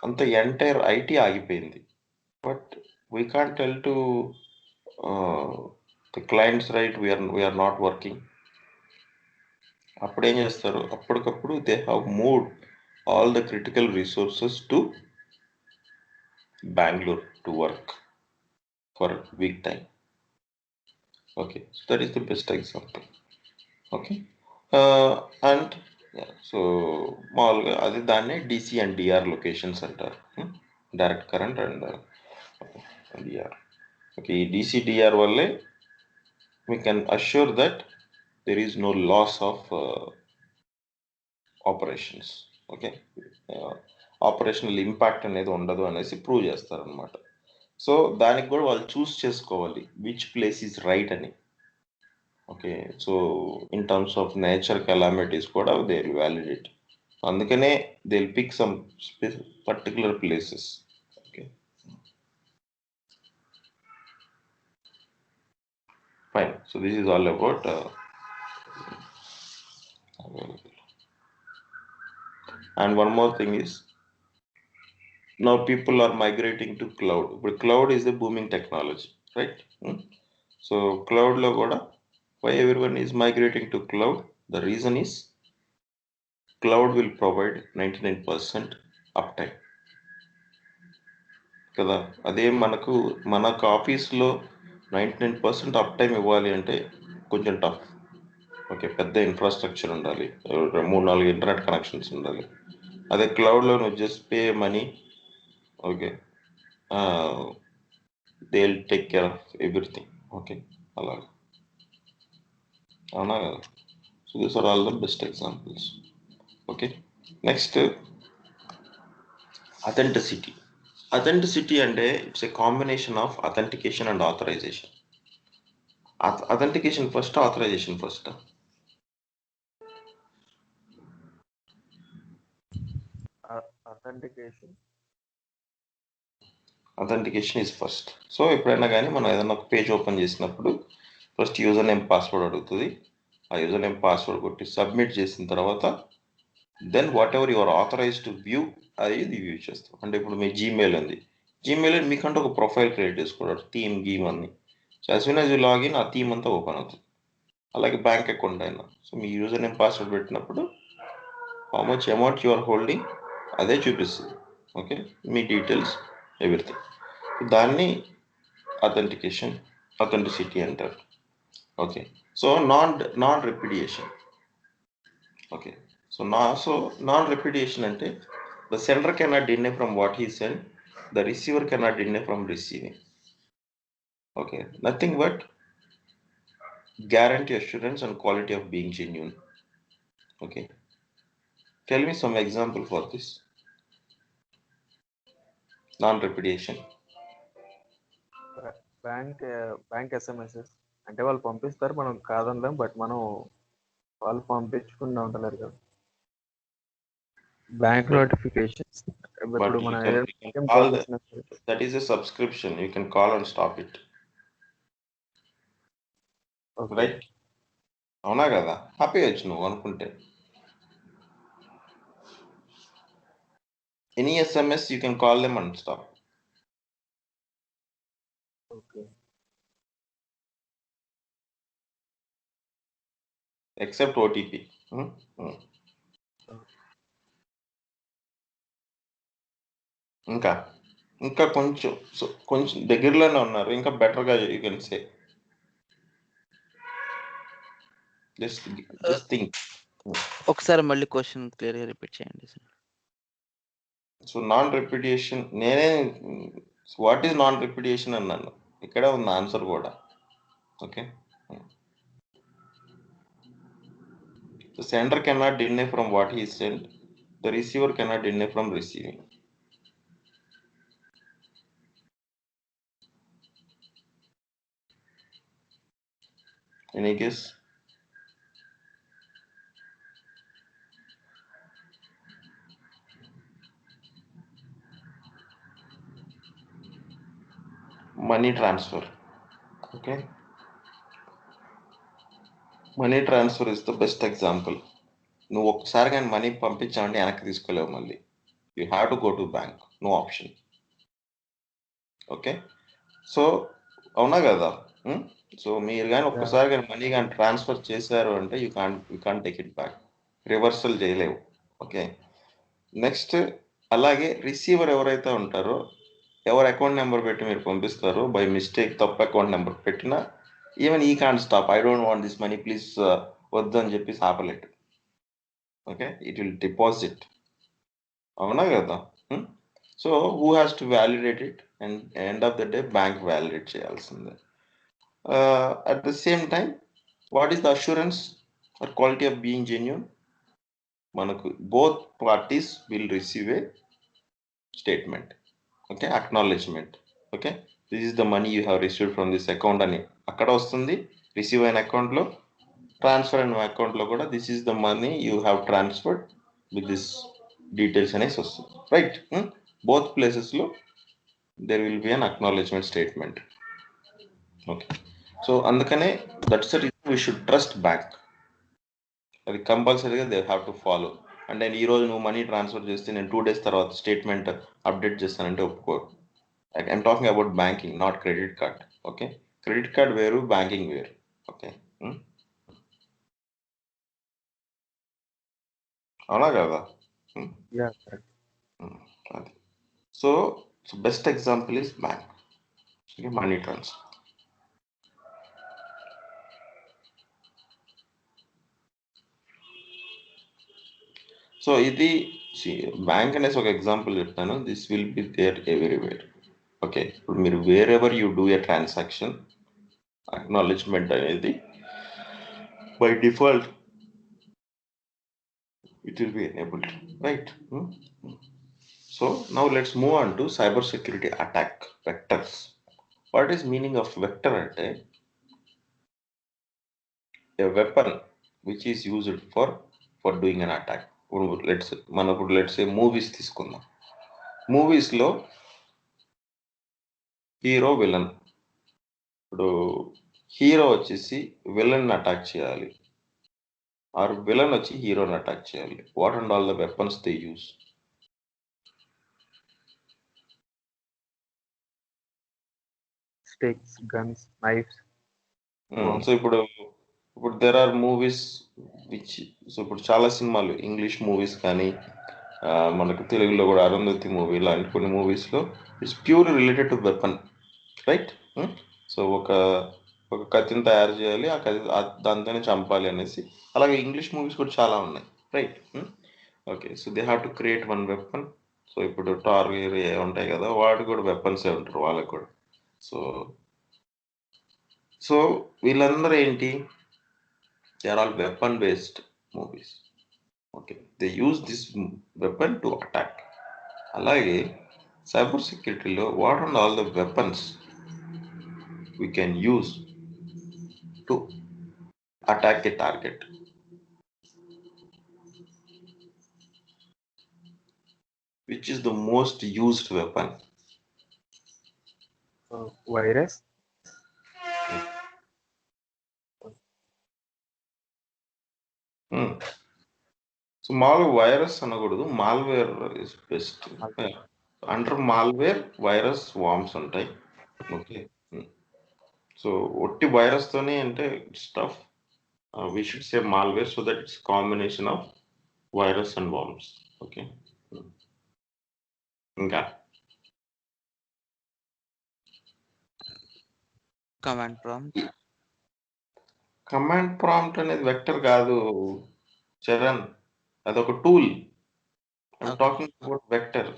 అంత ఎంటైర్ ఐటీ ఆగిపోయింది. But we can't tell to the clients, right, we're not working. అప్పుడు ఏం చేస్తారు? అప్పటికప్పుడు they have moved all the critical resources to Bengaluru to work for week time. Okay, so that is the best example. Okay, and so మామూలుగా అది దాన్ని DC and DR locations అంటారు, direct current and DR. Okay, ఈ DC DR వల్లే we can assure that there is no loss of operations. Okay, operational impact అనేది ఉండదు అనేసి prove చేస్తారనమాట. సో దానికి కూడా వాళ్ళు చూస్ చేసుకోవాలి విచ్ ప్లేస్ ఈజ్ రైట్ అని. Okay, so in terms of nature calamities కూడా దే విల్ వ్యాలిడేట్. అందుకనే they will pick some particular places. Okay, fine. So this is all about and one more thing is now people are migrating to cloud. But cloud is a booming technology, right? So cloud lo kuda why everyone is migrating to cloud? The reason is cloud will provide 99% uptime కదా. అదే మనకు ఆఫీస్లో 99% uptime ఇవ్వాలి అంటే కొంచెం tough. Okay, పెద్ద infrastructure ఉండాలి, 3-4 internet connections ఉండాలి. అదే క్లౌడ్లో నువ్వు just pay money, okay, they will take care of everything. Okay, అలాగే, అవునా కదా? So these are all the best examples. Okay, next authenticity. Authenticity అంటే it's a combination of authentication and authorization. Authentication first, authorization first? Authentication is first. So ఎప్పుడైనా కానీ మనం ఏదైనా ఒక page open చేసినప్పుడు ఫస్ట్ యూజర్ నేమ్ పాస్వర్డ్ అడుగుతుంది. ఆ user name password కొట్టి సబ్మిట్ చేసిన తర్వాత then whatever your authorise to view అది వ్యూ చేస్తాం. అంటే ఇప్పుడు మీ జీమెయిల్ ఉంది, జీమెయిల్ మీకంటే ఒక ప్రొఫైల్ క్రియేట్ చేసుకున్నారు, థీమ్ గీమ్ అన్ని. So as soon as you login ఆ థీమ్ అంతా ఓపెన్ అవుతుంది. అలాగే బ్యాంక్ అకౌంట్ అయినా సో మీ యూజర్ నేమ్ పాస్వర్డ్ పెట్టినప్పుడు how much amount you are holding అదే చూపిస్తుంది. ఓకే, మీ డీటెయిల్స్ ఎవ్రీథింగ్. దాన్ని అథెంటిసిటీ అంటారు. Okay, so non repudiation. Okay, so non repudiation అంటే the sender cannot deny from what he sent, the receiver cannot deny from receiving. Okay, nothing but guarantee assurance and quality of being genuine. Okay, tell me some example for this non repudiation. Bank SMSs అంటే వాళ్ళు పంపిస్తారు, మనం కాదనలేం, but మనం వాళ్ళు పంపించకుండా ఉండలేరు కదా. Bank notifications ఇప్పుడు మనం that is a subscription, you can call and stop it. Okay. Right, అవునా కదా, ఆపేయచ్చు నువ్వు అనుకుంటే. Any SMS you can call them and stop. Okay. Except OTP. ఇంకా కొంచెం దగ్గరలోనే ఉన్నారు, ఇంకా బెటర్గా you can say just think. ఒకసారి మళ్ళీ క్వశ్చన్ క్లియర్గా రిపీట్ చేయండి సార్. సో నాన్ రెప్యుడియేషన్, నేనే వాట్ ఈస్ నాన్ రెప్యుడియేషన్ అన్నాను, ఇక్కడ ఉంది ఆన్సర్ కూడా. Okay, the sender cannot deny from what he sent, the receiver cannot deny from receiving. Any guess? Money transfer. Okay, money transfer is the best example. నువ్వు ఒక్కసారి కానీ money పంపించావంటే వెనక్కి తీసుకోలేవు మళ్ళీ. You have to go to bank, no option. Okay, so అవునా కదా. So మీరు కానీ ఒక్కసారి కానీ మనీ కానీ ట్రాన్స్ఫర్ చేశారు అంటే you can't take it back, reversal చేయలేవు. ఓకే, నెక్స్ట్ అలాగే రిసీవర్ ఎవరైతే ఉంటారో, ఎవరు అకౌంట్ నెంబర్ పెట్టి మీరు పంపిస్తారో బై మిస్టేక్ తప్పు అకౌంట్ నెంబర్ పెట్టినా even he can't stop, I don't want this money please వద్దు అని చెప్పి ఆపలేట్. Okay, it will deposit. అవునా కదా. So who has to validate it, and end of the day bank validate చేయాల్సిందే. At the same time what is the assurance or quality of being genuine? మనకు both parties will receive a statement. Okay, acknowledgement. Okay, this is the money you have received from this account అని అక్కడ వస్తుంది, receive అయిన అకౌంట్లో. Transfer అయిన అకౌంట్లో కూడా this is the money you have transferred with this details అనేసి వస్తుంది. రైట్, బోత్ ప్లేసెస్లో there will be an acknowledgement statement. Okay, so అందుకనే that's the reason we should trust bank. అది కంపల్సరీగా దే హ్యావ్ టు ఫాలో. అంటే నేను ఈరోజు నువ్వు మనీ ట్రాన్స్ఫర్ చేస్తే నేను 2 days తర్వాత స్టేట్మెంట్ అప్డేట్ చేస్తానంటే ఒప్పుకోరు. I'm talking about banking, not credit card. Okay, credit card వేరు, బ్యాంకింగ్ వేరు. ఓకే, అవునా కదా. అది so best example is bank. Money transfer. So ఇది బ్యాంక్ అనేసి ఒక ఎగ్జాంపుల్ చెప్తాను. This will be there everywhere. Okay, ఇప్పుడు మీరు wherever you do a transaction, acknowledgement అనేది by default it will be enabled, right? So now let's move on to cyber security attack vectors. What is meaning of vector attack? A weapon which is used for doing an attack. Let's say movies తీసుకుందాం. Movies లో hero villain. ఇప్పుడు hero వచ్చేసి villain attack చేయాలి, or villain వచ్చి హీరోని attack చేయాలి. What and all the weapons they use? Sticks, guns, knifes. So ఇప్పుడు there are movies which, so ఇప్పుడు చాలా సినిమాలు ఇంగ్లీష్ మూవీస్ కానీ మనకు తెలుగులో కూడా అరుంధతి మూవీ ఇలాంటి కొన్ని మూవీస్లో it's pure related to weapon, right? So ఒక కత్తిని తయారు చేయాలి, ఆ కత్తి దాంతోనే చంపాలి అనేసి. అలాగే ఇంగ్లీష్ మూవీస్ కూడా చాలా ఉన్నాయి, right? Okay, so they have to create one weapon. So ఇప్పుడు టార్ ఉంటాయి కదా, వాడు కూడా వెపన్సే ఉంటారు వాళ్ళకి కూడా. సో వీళ్ళందరూ ఏంటి, they are all weapon based movies. Okay, they use this weapon to attack. అలాగే సైబర్ సెక్యూరిటీలో what are all the weapons we can use to attack a target? Which is the most used weapon? Virus. So మామూలుగా virus అనకూడదు, malware is best. Under malware virus worms ఉంటాయి. Okay, so ఒట్టి virus తోనే అంటే stuff we should say malware, so that it's combination of virus and worms. Okay, ఇంకా command prompt. Command prompt అనేది vector కాదు చరణ్, అదొక tool. I'm talking about vector.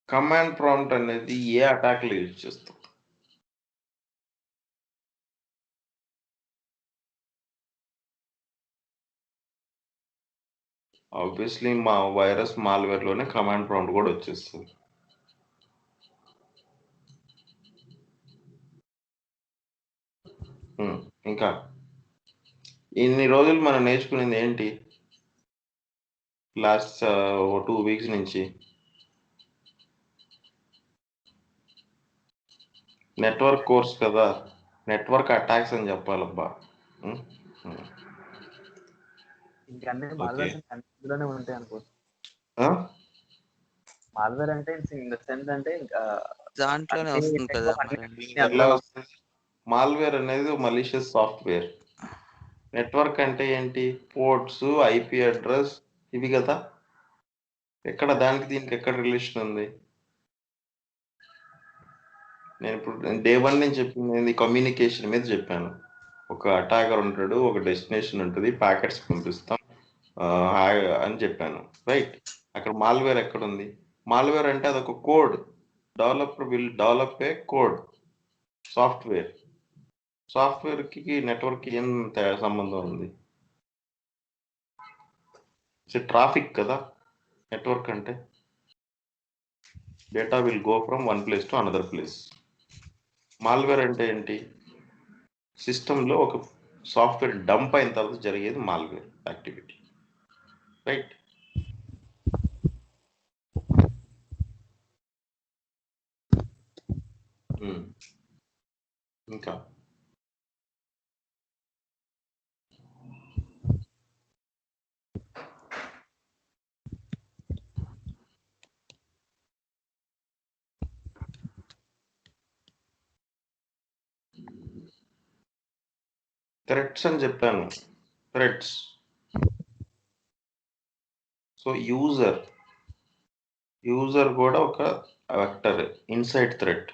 Command prompt అనేది ఏ attack లో యూజ్ చేస్తాం? ఆబ్వియస్లీ మా వైరస్ మాల్వేర్ లోనే command prompt కూడా వచ్చేస్తుంది. ఇంకా ఇన్ని రోజులు మనం నేర్చుకునేది ఏంటి లాస్ట్ 2 weeks నుంచి? నెట్వర్క్ కోర్స్ కదా, నెట్వర్క్ అటాక్స్ అని చెప్పాలబ్బా. ఇంకన్నీ మాల్వేర్ అందులోనే ఉంటాయి అనుకో. మాల్వేర్ అంటే ఇన్ ద సెన్స్ అంటే ఇంకా దాంట్లోనే వస్తుంది కదా. మాల్వేర్ అనేది మలీషియస్ సాఫ్ట్వేర్. నెట్వర్క్ అంటే ఏంటి? పోర్ట్స్, ఐపీ అడ్రస్, ఇవి కదా. ఎక్కడ దానికి దీనికి ఎక్కడ రిలేషన్ ఉంది? నేను ఇప్పుడు డే 1 నుంచి చెప్పింది కమ్యూనికేషన్ మీద చెప్పాను. ఒక అటాకర్ ఉంటాడు, ఒక డెస్టినేషన్ ఉంటుంది, ప్యాకెట్స్ పంపిస్తాం అని చెప్పాను, రైట్? అక్కడ మాల్వేర్ ఎక్కడ ఉంది? మాల్వేర్ అంటే అదొక code. Developer will develop a code, software. Software కి నెట్వర్క్ కి ఏం సంబంధం ఉంది? ట్రాఫిక్ కదా నెట్వర్క్ అంటే. Data will go from one place to another place. Malware అంటే ఏంటి? సిస్టంలో ఒక సాఫ్ట్వేర్ డంప్ అయిన తర్వాత జరిగేది మాల్వేర్ యాక్టివిటీ, రైట్? ఇంకా థ్రెట్స్ అని చెప్పాను, థ్రెట్స్. సో యూజర్ కూడా ఒక vector, inside threat.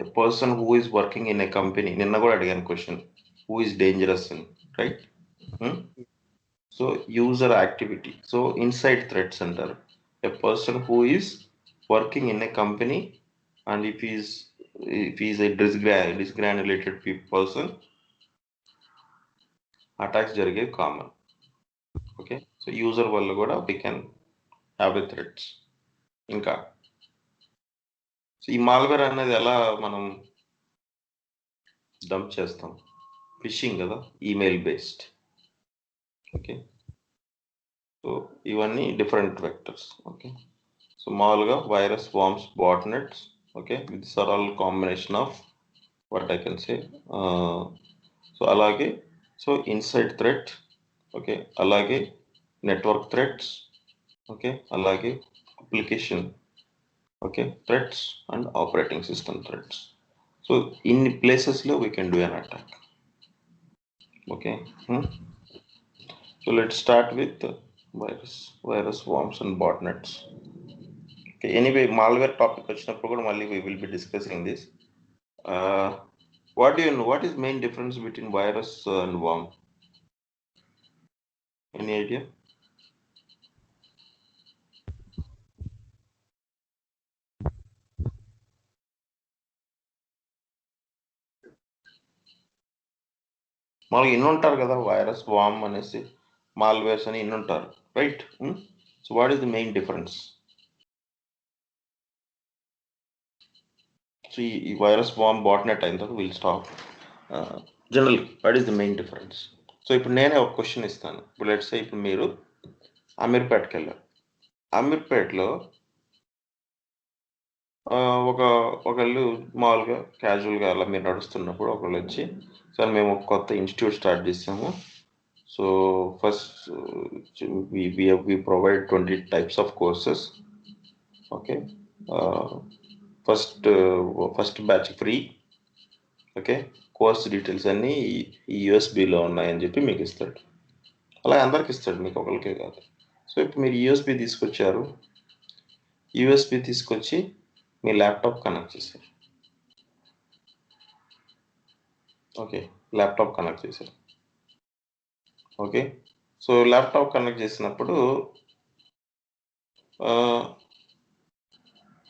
A person who is working in a company, నిన్న కూడా అడిగాను క్వశ్చన్, హూ ఈస్ డేంజరస్ అని, right? So user activity, so inside threats అంటారు. A person who is working in a company and if is a disgruntled person, attacks జరిగేది common. Okay, so user వల్ల కూడా we can have a threats. ఇంకా ఈ malware అనేది ఎలా మనం dump చేస్తాం? ఫిషింగ్ కదా, ఈమెయిల్ బేస్డ్. ఓకే, సో ఇవన్నీ డిఫరెంట్ వెక్టర్స్. ఓకే, సో మామూలుగా virus, worms, botnets. Okay, this are all combination of what I can say. So అలాగే సో ఇన్సైడ్ థ్రెట్. ఓకే, అలాగే నెట్వర్క్ థ్రెట్స్. ఓకే, అలాగే application okay threats and operating system threats. So ఇన్ని ప్లేసెస్లో we can do an attack. Okay, so let's start with virus, worms and botnets. Okay, anyway, malware topic వచ్చినప్పుడు కూడా మళ్ళీ we will be discussing this. What do you know? What is main difference between virus and worm? Any idea? మామూలుగా ఇన్ని ఉంటారు కదా, virus, వామ్ అనేసి, malwares అని ఇన్ని ఉంటారు, right? So what is the main difference? So ఈ వైరస్, వామ్, బాట్నెట్ అయిన తర్వాత will stop. General what is the main difference? So ఇప్పుడు నేనే ఒక క్వశ్చన్ ఇస్తాను. ఇప్పుడు లెట్స్ సే ఇప్పుడు మీరు అమీర్పేటకి వెళ్ళారు. అమీర్పేటలో ఒకళ్ళు మామూలుగా క్యాజువల్గా అలా మీరు నడుస్తున్నప్పుడు ఒకళ్ళు వచ్చి, సార్ మేము ఒక కొత్త ఇన్స్టిట్యూట్ స్టార్ట్ చేసాము. So first we provide 20 types of courses. Okay, first batch free. Okay, course details అన్నీ ఈ యూఎస్బిలో ఉన్నాయని చెప్పి మీకు ఇస్తాడు. అలా అందరికి ఇస్తాడు, మీకు ఒకరికే కాదు. సో ఇప్పుడు మీరు యూఎస్బి తీసుకొచ్చారు, యూఎస్బి తీసుకొచ్చి మీ ల్యాప్టాప్ కనెక్ట్ చేశారు. ఓకే, ల్యాప్టాప్ కనెక్ట్ చేశారు. ఓకే, సో ల్యాప్టాప్ కనెక్ట్ చేసినప్పుడు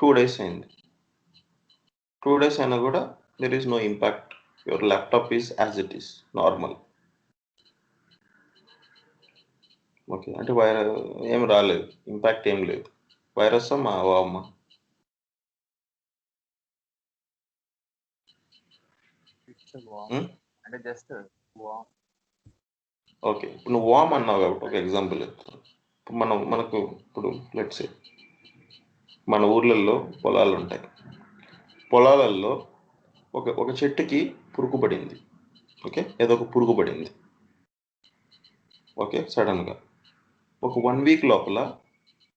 2 days అయింది. 2 days అయినా కూడా there is no impact. Your laptop is as it is normal. Okay, అంటే ఏం రాలేదు, ఇంపాక్ట్ ఏం లేదు. వైరస్ మా వామ్మా? అంటే జస్ట్ ఓకే, ఇప్పుడు నువ్వు వామ్ అన్నావు కాబట్టి ఒక ఎగ్జాంపుల్ చెప్తాను. మనకు ఇప్పుడు లెట్స్ సే మన ఊర్లలో పొలాలు ఉంటాయి. పొలాలలో ఒక చెట్టుకి పురుగు పడింది. ఓకే, ఏదో ఒక పురుగు పడింది. ఓకే, సడన్గా ఒక 1 week లోపల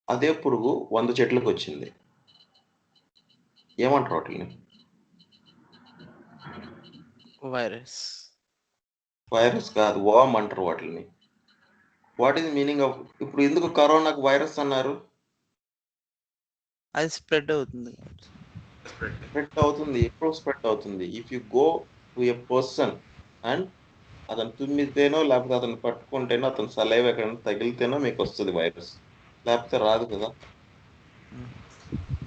అదే పురుగు 100 చెట్లకు వచ్చింది. ఏమంటారు వాటిని? వైరస్ కాదు, వామ్ అంటారు వాటిని. What is meaning of? ఇప్పుడు ఎందుకు కరోనాకు వైరస్ అన్నారు? అది స్ప్రెడ్ అవుతుంది. ఎప్పుడు స్ప్రెడ్ అవుతుంది? If you go to a person and అతను తుమ్మితేనో లేకపోతే అతను పట్టుకుంటేనో అతను సలైవ్ ఎక్కడైనా తగిలితేనో మీకు వస్తుంది వైరస్, లేకపోతే రాదు కదా,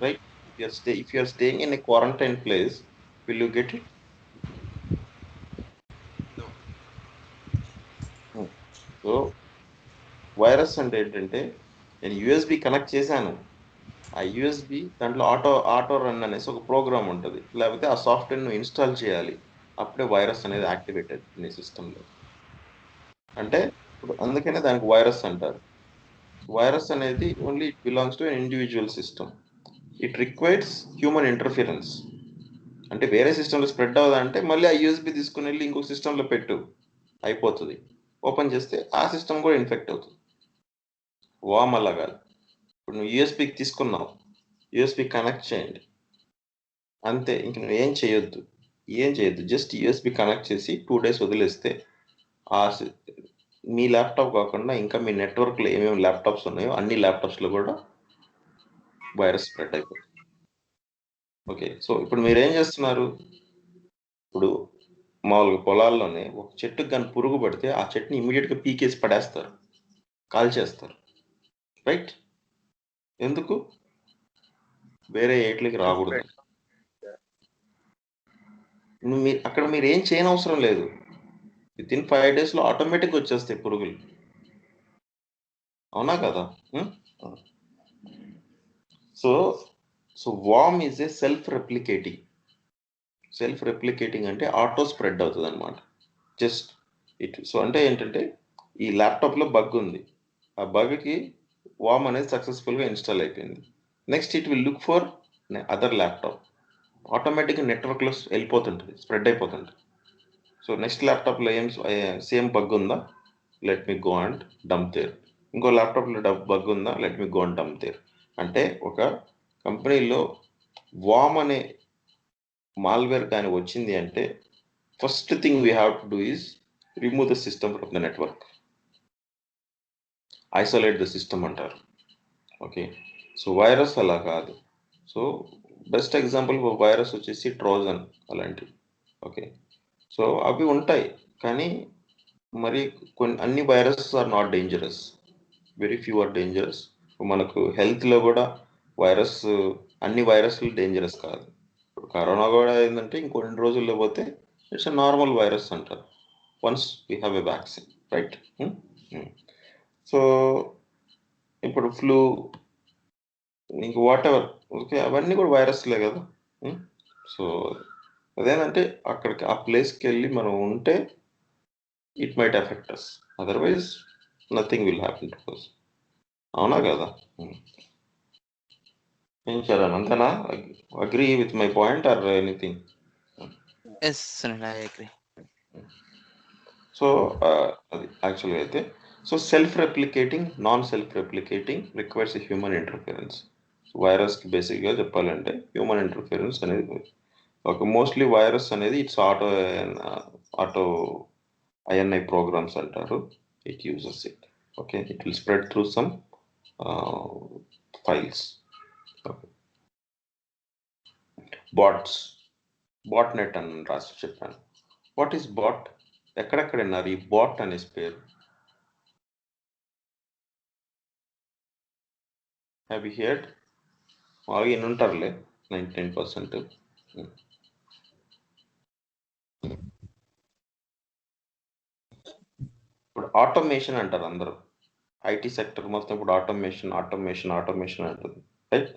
right? If you are staying in a quarantine place, will you get it? No. So virus అంటే ఏంటంటే, నేను యూఎస్బి కనెక్ట్ చేశాను, ఆ యూఎస్బి దాంట్లో ఆటో రన్ అనేసి ఒక ప్రోగ్రామ్ ఉంటుంది, లేకపోతే ఆ సాఫ్ట్వేర్ను ఇన్స్టాల్ చేయాలి, అప్పుడే వైరస్ అనేది యాక్టివేట్ అవుతుంది సిస్టంలో. అంటే ఇప్పుడు అందుకనే దానికి వైరస్ అంటారు. వైరస్ అనేది only it belongs to individual system. It requires human interference. అంటే వేరే సిస్టంలో స్ప్రెడ్ అవ్వదంటే మళ్ళీ ఆ యూఎస్బి తీసుకుని వెళ్ళి ఇంకొక సిస్టంలో పెట్టు, అయిపోతుంది. ఓపెన్ చేస్తే ఆ సిస్టమ్ కూడా ఇన్ఫెక్ట్ అవుతుంది. వామ్ అలా కాదు. ఇప్పుడు నువ్వు యూఎస్బికి తీసుకున్నావు, యూఎస్బి కనెక్ట్ చేయండి, అంతే. ఇంక నువ్వు ఏం చేయొద్దు. జస్ట్ యూఎస్బి కనెక్ట్ చేసి 2 days వదిలేస్తే మీ ల్యాప్టాప్ కాకుండా ఇంకా మీ నెట్వర్క్లో ఏమేమి ల్యాప్టాప్స్ ఉన్నాయో అన్ని ల్యాప్టాప్స్లో కూడా వైరస్ స్ప్రెడ్ అయిపోతుంది. ఓకే, సో ఇప్పుడు మీరు ఏం చేస్తున్నారు? ఇప్పుడు మామూలుగా పొలాల్లోనే ఒక చెట్టుకు కానీ పురుగు పడితే ఆ చెట్టుని ఇమీడియట్గా పీకేసి పడేస్తారు, కాల్ చేస్తారు, రైట్? ఎందుకు? వేరే ఏట్లకి రాకూడదు. అక్కడ మీరు ఏం చేయనవసరం లేదు. వితిన్ 5 daysలో ఆటోమేటిక్గా వచ్చేస్తాయి పురుగులు, అవునా కదా? So warm is a self replicating అంటే ఆటో స్ప్రెడ్ అవుతుంది అనమాట. Just it. సో అంటే ఏంటంటే ఈ ల్యాప్టాప్లో బగ్ ఉంది, ఆ బగ్కి వామ్ అనేది సక్సెస్ఫుల్గా ఇన్స్టాల్ అయిపోయింది. Next it will look for other laptop, ఆటోమేటిక్గా నెట్వర్క్లో వెళ్ళిపోతుంటుంది, స్ప్రెడ్ అయిపోతుంటుంది. సో నెక్స్ట్ ల్యాప్టాప్లో ఏం సేమ్ బగ్ ఉందా, let me go and dump there. ఇంకో ల్యాప్టాప్లో బగ్ ఉందా, let me go and dump there. అంటే ఒక కంపెనీలో వామ్ అనే మాల్వేర్ కానీ వచ్చింది అంటే first thing we have to do is remove the system from the network, isolate the system అంటారు. ఓకే, సో వైరస్ అలా కాదు. సో బెస్ట్ ఎగ్జాంపుల్ వైరస్ వచ్చేసి ట్రోజన్ అలాంటివి. ఓకే, సో అవి ఉంటాయి, కానీ మరి కొన్ని అన్ని virus are not dangerous, very few are dangerous. మనకు హెల్త్లో కూడా వైరస్, అన్ని వైరస్లు డేంజరస్ కాదు. ఇప్పుడు కరోనా కూడా ఏంటంటే ఇంకొన్ని రోజుల్లో పోతే ఇట్స్ అ నార్మల్ వైరస్ అంటారు, once we have a vaccine, right. So ఇప్పుడు ఫ్లూ, ఇంక వాట్ ఎవర్, ఓకే, అవన్నీ కూడా వైరస్లే కదా. సో అదేంటంటే అక్కడికి ఆ ప్లేస్కి వెళ్ళి మనం ఉంటే it might effect us, otherwise nothing will happen to us. అవునా కదా? ఏం చరణ్, అంతేనా? Agree with my point or anything? Yes, Sunil, I agree. సో అది యాక్చువల్గా అయితే, so self replicating, non self replicating requires human interference. వైరస్కి బేసిక్గా చెప్పాలంటే హ్యూమన్ ఇంటర్ఫిరెన్స్ అనేది ఒక మోస్ట్లీ వైరస్ అనేది ఇట్స్ ఆటో INI programs అంటారు. It uses it. Okay, it will spread through some files. Bots, bot net అని రాసి చెప్పాను. What is bot? ఎక్కడెక్కడ విన్నారు ఈ బాట్ అనే పేరు? Have you heard? మామూలుగా ఎన్ని ఉంటారులే, 99%. ఇప్పుడు ఆటోమేషన్ అంటారు అందరూ, IT సెక్టర్ మొత్తం ఇప్పుడు ఆటోమేషన్ ఆటోమేషన్ ఆటోమేషన్ అంటుంది, right?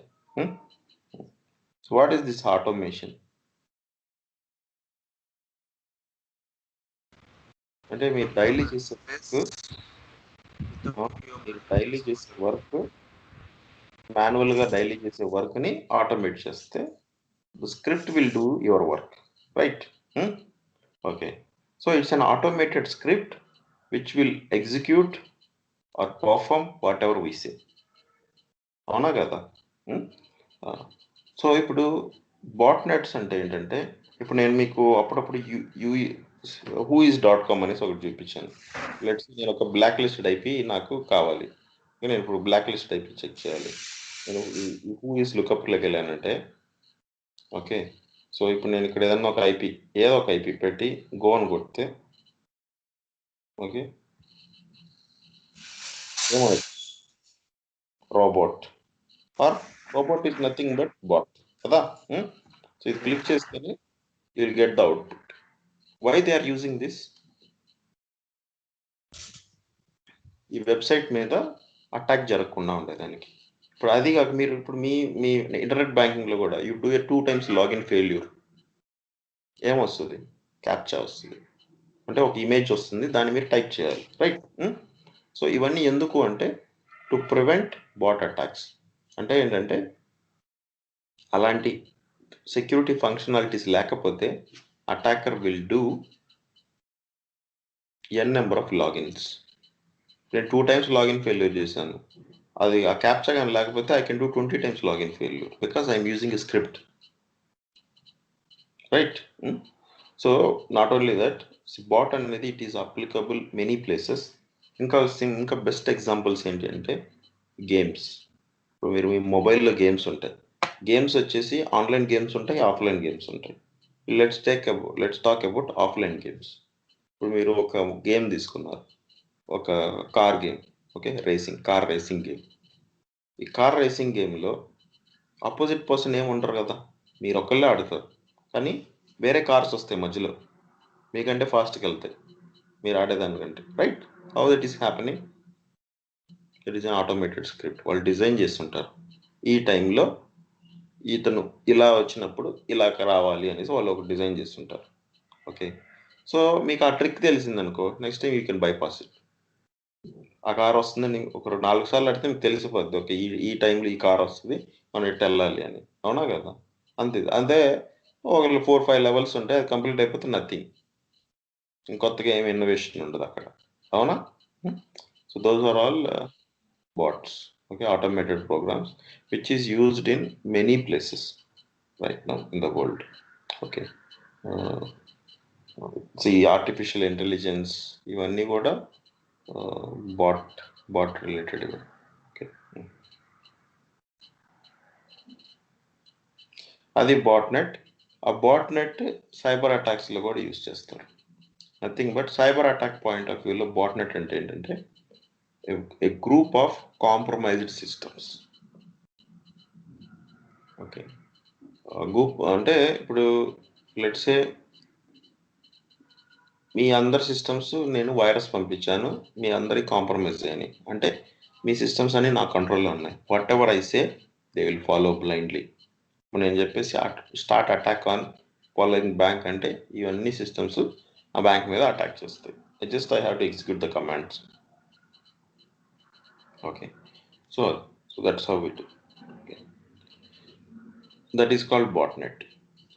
So what is this automation? అంటే మీరు డైలీ చేసే వర్క్, మాన్యువల్గా డైలీ చేసే వర్క్ని ఆటోమేట్ చేస్తే the script will do your work, right? Okay, so it's an automated script which will execute or perform whatever we say. అవునా కదా? So ఇప్పుడు బాట్ నెట్స్ అంటే ఏంటంటే, ఇప్పుడు నేను మీకు అప్పుడప్పుడు whois.com అనేసి ఒకటి చూపించాను. లెట్స్ నేను ఒక బ్లాక్ లిస్టెడ్ IP నాకు కావాలి, నేను ఇప్పుడు బ్లాక్ లిస్ట్ IP చెక్ చేయాలి. నేను whois లుకప్లోకి వెళ్ళానంటే, ఓకే, సో ఇప్పుడు నేను ఇక్కడ ఏదన్నా ఒక IP, ఏదో ఒక IP పెట్టి గో అని కొడితే, ఓకే, ఏమో robot, or robot is nothing but bot కదా. సో ఇది క్లిక్ చేస్తేనే you will get the output. Why they are using this? ఈ వెబ్సైట్ మీద అటాక్ జరగకుండా ఉండేదానికి. ఇప్పుడు అది కాక మీరు ఇప్పుడు మీ మీ ఇంటర్నెట్ బ్యాంకింగ్లో కూడా you do 2 times login failure, ఏమొస్తుంది? క్యాప్చా వస్తుంది, అంటే ఒక ఇమేజ్ వస్తుంది, దాన్ని మీరు టైప్ చేయాలి, రైట్? సో ఇవన్నీ ఎందుకు అంటే టు ప్రివెంట్ బాట్ అటాక్స్. అంటే ఏంటంటే అలాంటి సెక్యూరిటీ ఫంక్షనాలిటీస్ లేకపోతే attacker will do n number of logins. నేను 2 times లాగిన్ ఫెయిల్యూర్ చేశాను, అది ఆ క్యాప్చా కానీ లేకపోతే I can do 20 times login failure because I'm using a script, right? So not only that, bot అనేది it is applicable many places. ఇంకా best examples ఏంటి అంటే గేమ్స్. ఇప్పుడు మీరు మీ మొబైల్లో గేమ్స్ ఉంటాయి, గేమ్స్ వచ్చేసి ఆన్లైన్ గేమ్స్ ఉంటాయి, ఆఫ్లైన్ గేమ్స్ ఉంటాయి. Let's talk about offline games. ఇప్పుడు మీరు ఒక గేమ్ తీసుకున్నారు, ఒక car game, okay, car racing game. ఈ కార్ రేసింగ్ గేమ్లో ఆపోజిట్ పర్సన్ ఏమి ఉండరు కదా, మీరు ఒకళ్ళే ఆడతారు, కానీ వేరే కార్స్ వస్తాయి మధ్యలో, మీకంటే ఫాస్ట్గా వెళ్తాయి మీరు ఆడేదానికంటే, right? How that is happening? It is an automated script. వాళ్ళు డిజైన్ చేస్తుంటారు, ఈ టైంలో ఇతను ఇలా వచ్చినప్పుడు ఇలా రావాలి అనేసి వాళ్ళు ఒక డిజైన్ చేస్తుంటారు. ఓకే, సో మీకు ఆ ట్రిక్ తెలిసింది అనుకో, next time you can bypass it. ఆ కార్ వస్తుందని ఒక 4 సార్లు అడిగితే మీకు తెలిసిపోద్ది, ఓకే ఈ టైంలో ఈ కార్ వస్తుంది, మనం ఎటు వెళ్ళాలి అని. అవునా కదా? అంతే అంతే. ఒక 4-5 లెవెల్స్ ఉంటాయి, అది కంప్లీట్ అయిపోతే నథింగ్, ఇంకొత్తగా ఏమి ఇన్నోవేషన్ ఉండదు అక్కడ. అవునా? So those are all bots, okay, automated programs, which is used in many places right now in the world. Okay, uh, see artificial intelligence ఇవన్నీ కూడా బాట్ రిలేటెడ్. ఓకే, అది బాట్ నెట్. ఆ bat net cyber అటాక్స్లో కూడా use చేస్తారు. Nothing but cyber attack point of వ్యూలో bat net అంటే ఏంటంటే a group of compromised systems. Okay, group అంటే ఇప్పుడు లెట్స్ సే మీ అందరి సిస్టమ్స్ నేను వైరస్ పంపించాను, మీ అందరి కాంప్రమైజ్ అయ్యాయి అంటే మీ సిస్టమ్స్ అన్ని నా కంట్రోల్లో ఉన్నాయి. Whatever I say they will follow blindly. నేను చెప్పేసి start attack on following bank అంటే ఇవన్నీ సిస్టమ్స్ ఆ బ్యాంక్ మీద అటాక్ చేస్తాయి. Just I have to execute the commands. Okay, so that's how we do. That is called botnet.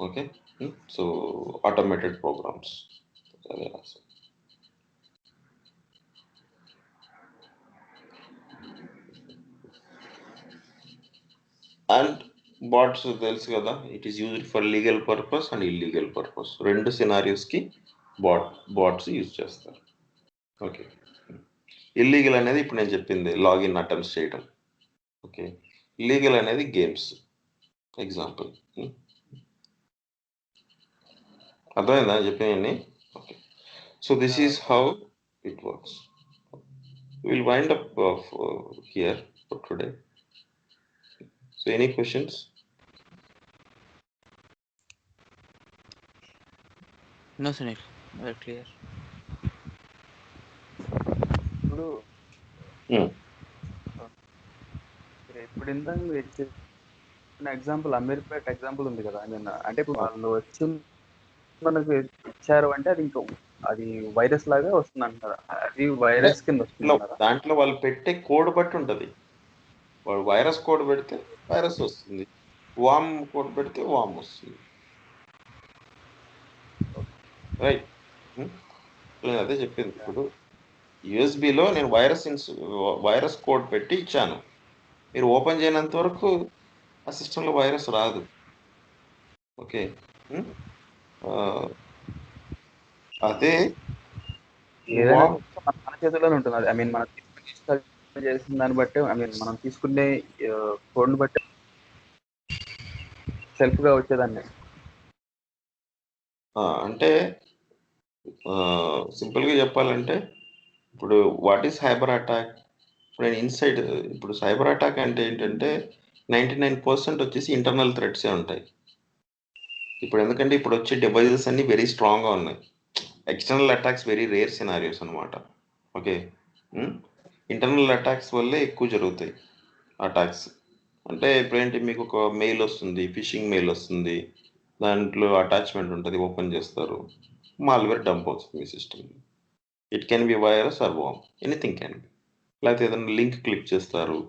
Okay, so automated programs. And bots తెలుసు కదా, it is used for legal purpose and illegal purpose. రెండు సినారియోస్కి bots use చేస్తారు. Okay, illegal అనేది ఇప్పుడు నేను చెప్పింది login attempts చేయడం. Okay, legal అనేది గేమ్స్. ఎగ్జాంపుల్ అర్థమైందా చెప్పినవన్నీ? Okay, so this is how it works. We'll wind up here for today. So any questions? No, Sunil. Very clear. ఇప్పుడు ఇందాక ఎగ్జాంపుల్ అమీర్పేట్ ఎగ్జాంపుల్ ఉంది కదా, అంటే ఇప్పుడు వాళ్ళు వచ్చి మనకు ఇచ్చారు అంటే అది ఇంకా అది వైరస్ లాగా వస్తుంది అంటారు. అది వైరస్ కింద వస్తుంది. దాంట్లో వాళ్ళు పెట్టే కోడ్ బట్టి ఉంటుంది. వాళ్ళు వైరస్ కోడ్ పెడితే వైరస్ వస్తుంది, వామ్ కోడ్ పెడితే వామ్ వస్తుంది. రైట్, నేను అదే చెప్పింది. ఇప్పుడు యూఎస్బిలో నేను వైరస్ కోడ్ పెట్టి ఇచ్చాను, మీరు ఓపెన్ చేయనంత వరకు ఆ సిస్టంలో వైరస్ రాదు. ఓకే, అదే మన చేతిలోనే ఉంటుంది. అది ఐ మీన్ మనం చేసిన దాన్ని బట్టి, ఐ మీన్ మనం తీసుకునే కోడ్ని బట్టి సెల్ఫ్గా వచ్చేదాన్ని. అంటే సింపుల్గా చెప్పాలంటే ఇప్పుడు వాట్ ఈస్ సైబర్ అటాక్? ఇప్పుడు నేను ఇన్సైడ్, ఇప్పుడు సైబర్ అటాక్ అంటే ఏంటంటే 99% వచ్చేసి ఇంటర్నల్ థ్రెట్సే ఉంటాయి. ఇప్పుడు ఎందుకంటే ఇప్పుడు వచ్చే డివైజెస్ అన్ని వెరీ స్ట్రాంగ్గా ఉన్నాయి. External attacks very rare scenarios అనమాట. ఓకే, ఇంటర్నల్ అటాక్స్ వల్లే ఎక్కువ జరుగుతాయి అటాక్స్. అంటే ఇప్పుడేంటి, మీకు ఒక మెయిల్ వస్తుంది, ఫిషింగ్ మెయిల్ వస్తుంది, దాంట్లో అటాచ్మెంట్ ఉంటుంది, ఓపెన్ చేస్తారు, మాల్వేర్ డంప్ అవుతుంది మీ system. It can be virus or worm, anything can be. లేకపోతే ఏదైనా లింక్ క్లిక్ చేస్తారు,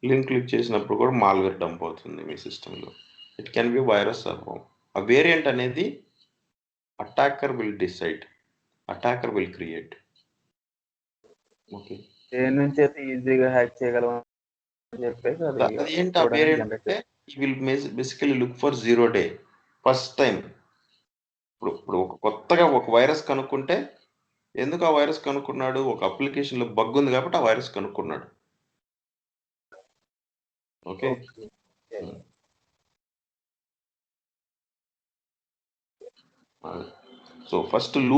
లింక్ క్లిక్ చేసినప్పుడు కూడా మాల్వేర్ డంప్ అవుతుంది మీ సిస్టంలో. It can be virus or worm. ఆ వేరియంట్ అనేది attacker will decide, attacker will create. Okay, దేని నుంచి అయితే ఈజీగా హ్యాక్ చేయగలం అని చెప్పేసి అది ఏంటి ఆ వేరియంట్ అంటే ఈ will basically look for 0 day first time. ఇప్పుడు ఒక కొత్తగా ఒక వైరస్ కనుక్కుంటే, ఎందుకు ఆ వైరస్ కనుక్కున్నాడు? ఒక అప్లికేషన్లో బగ్ ఉంది కాబట్టి ఆ వైరస్ కనుక్కున్నాడు. Okay, so first loop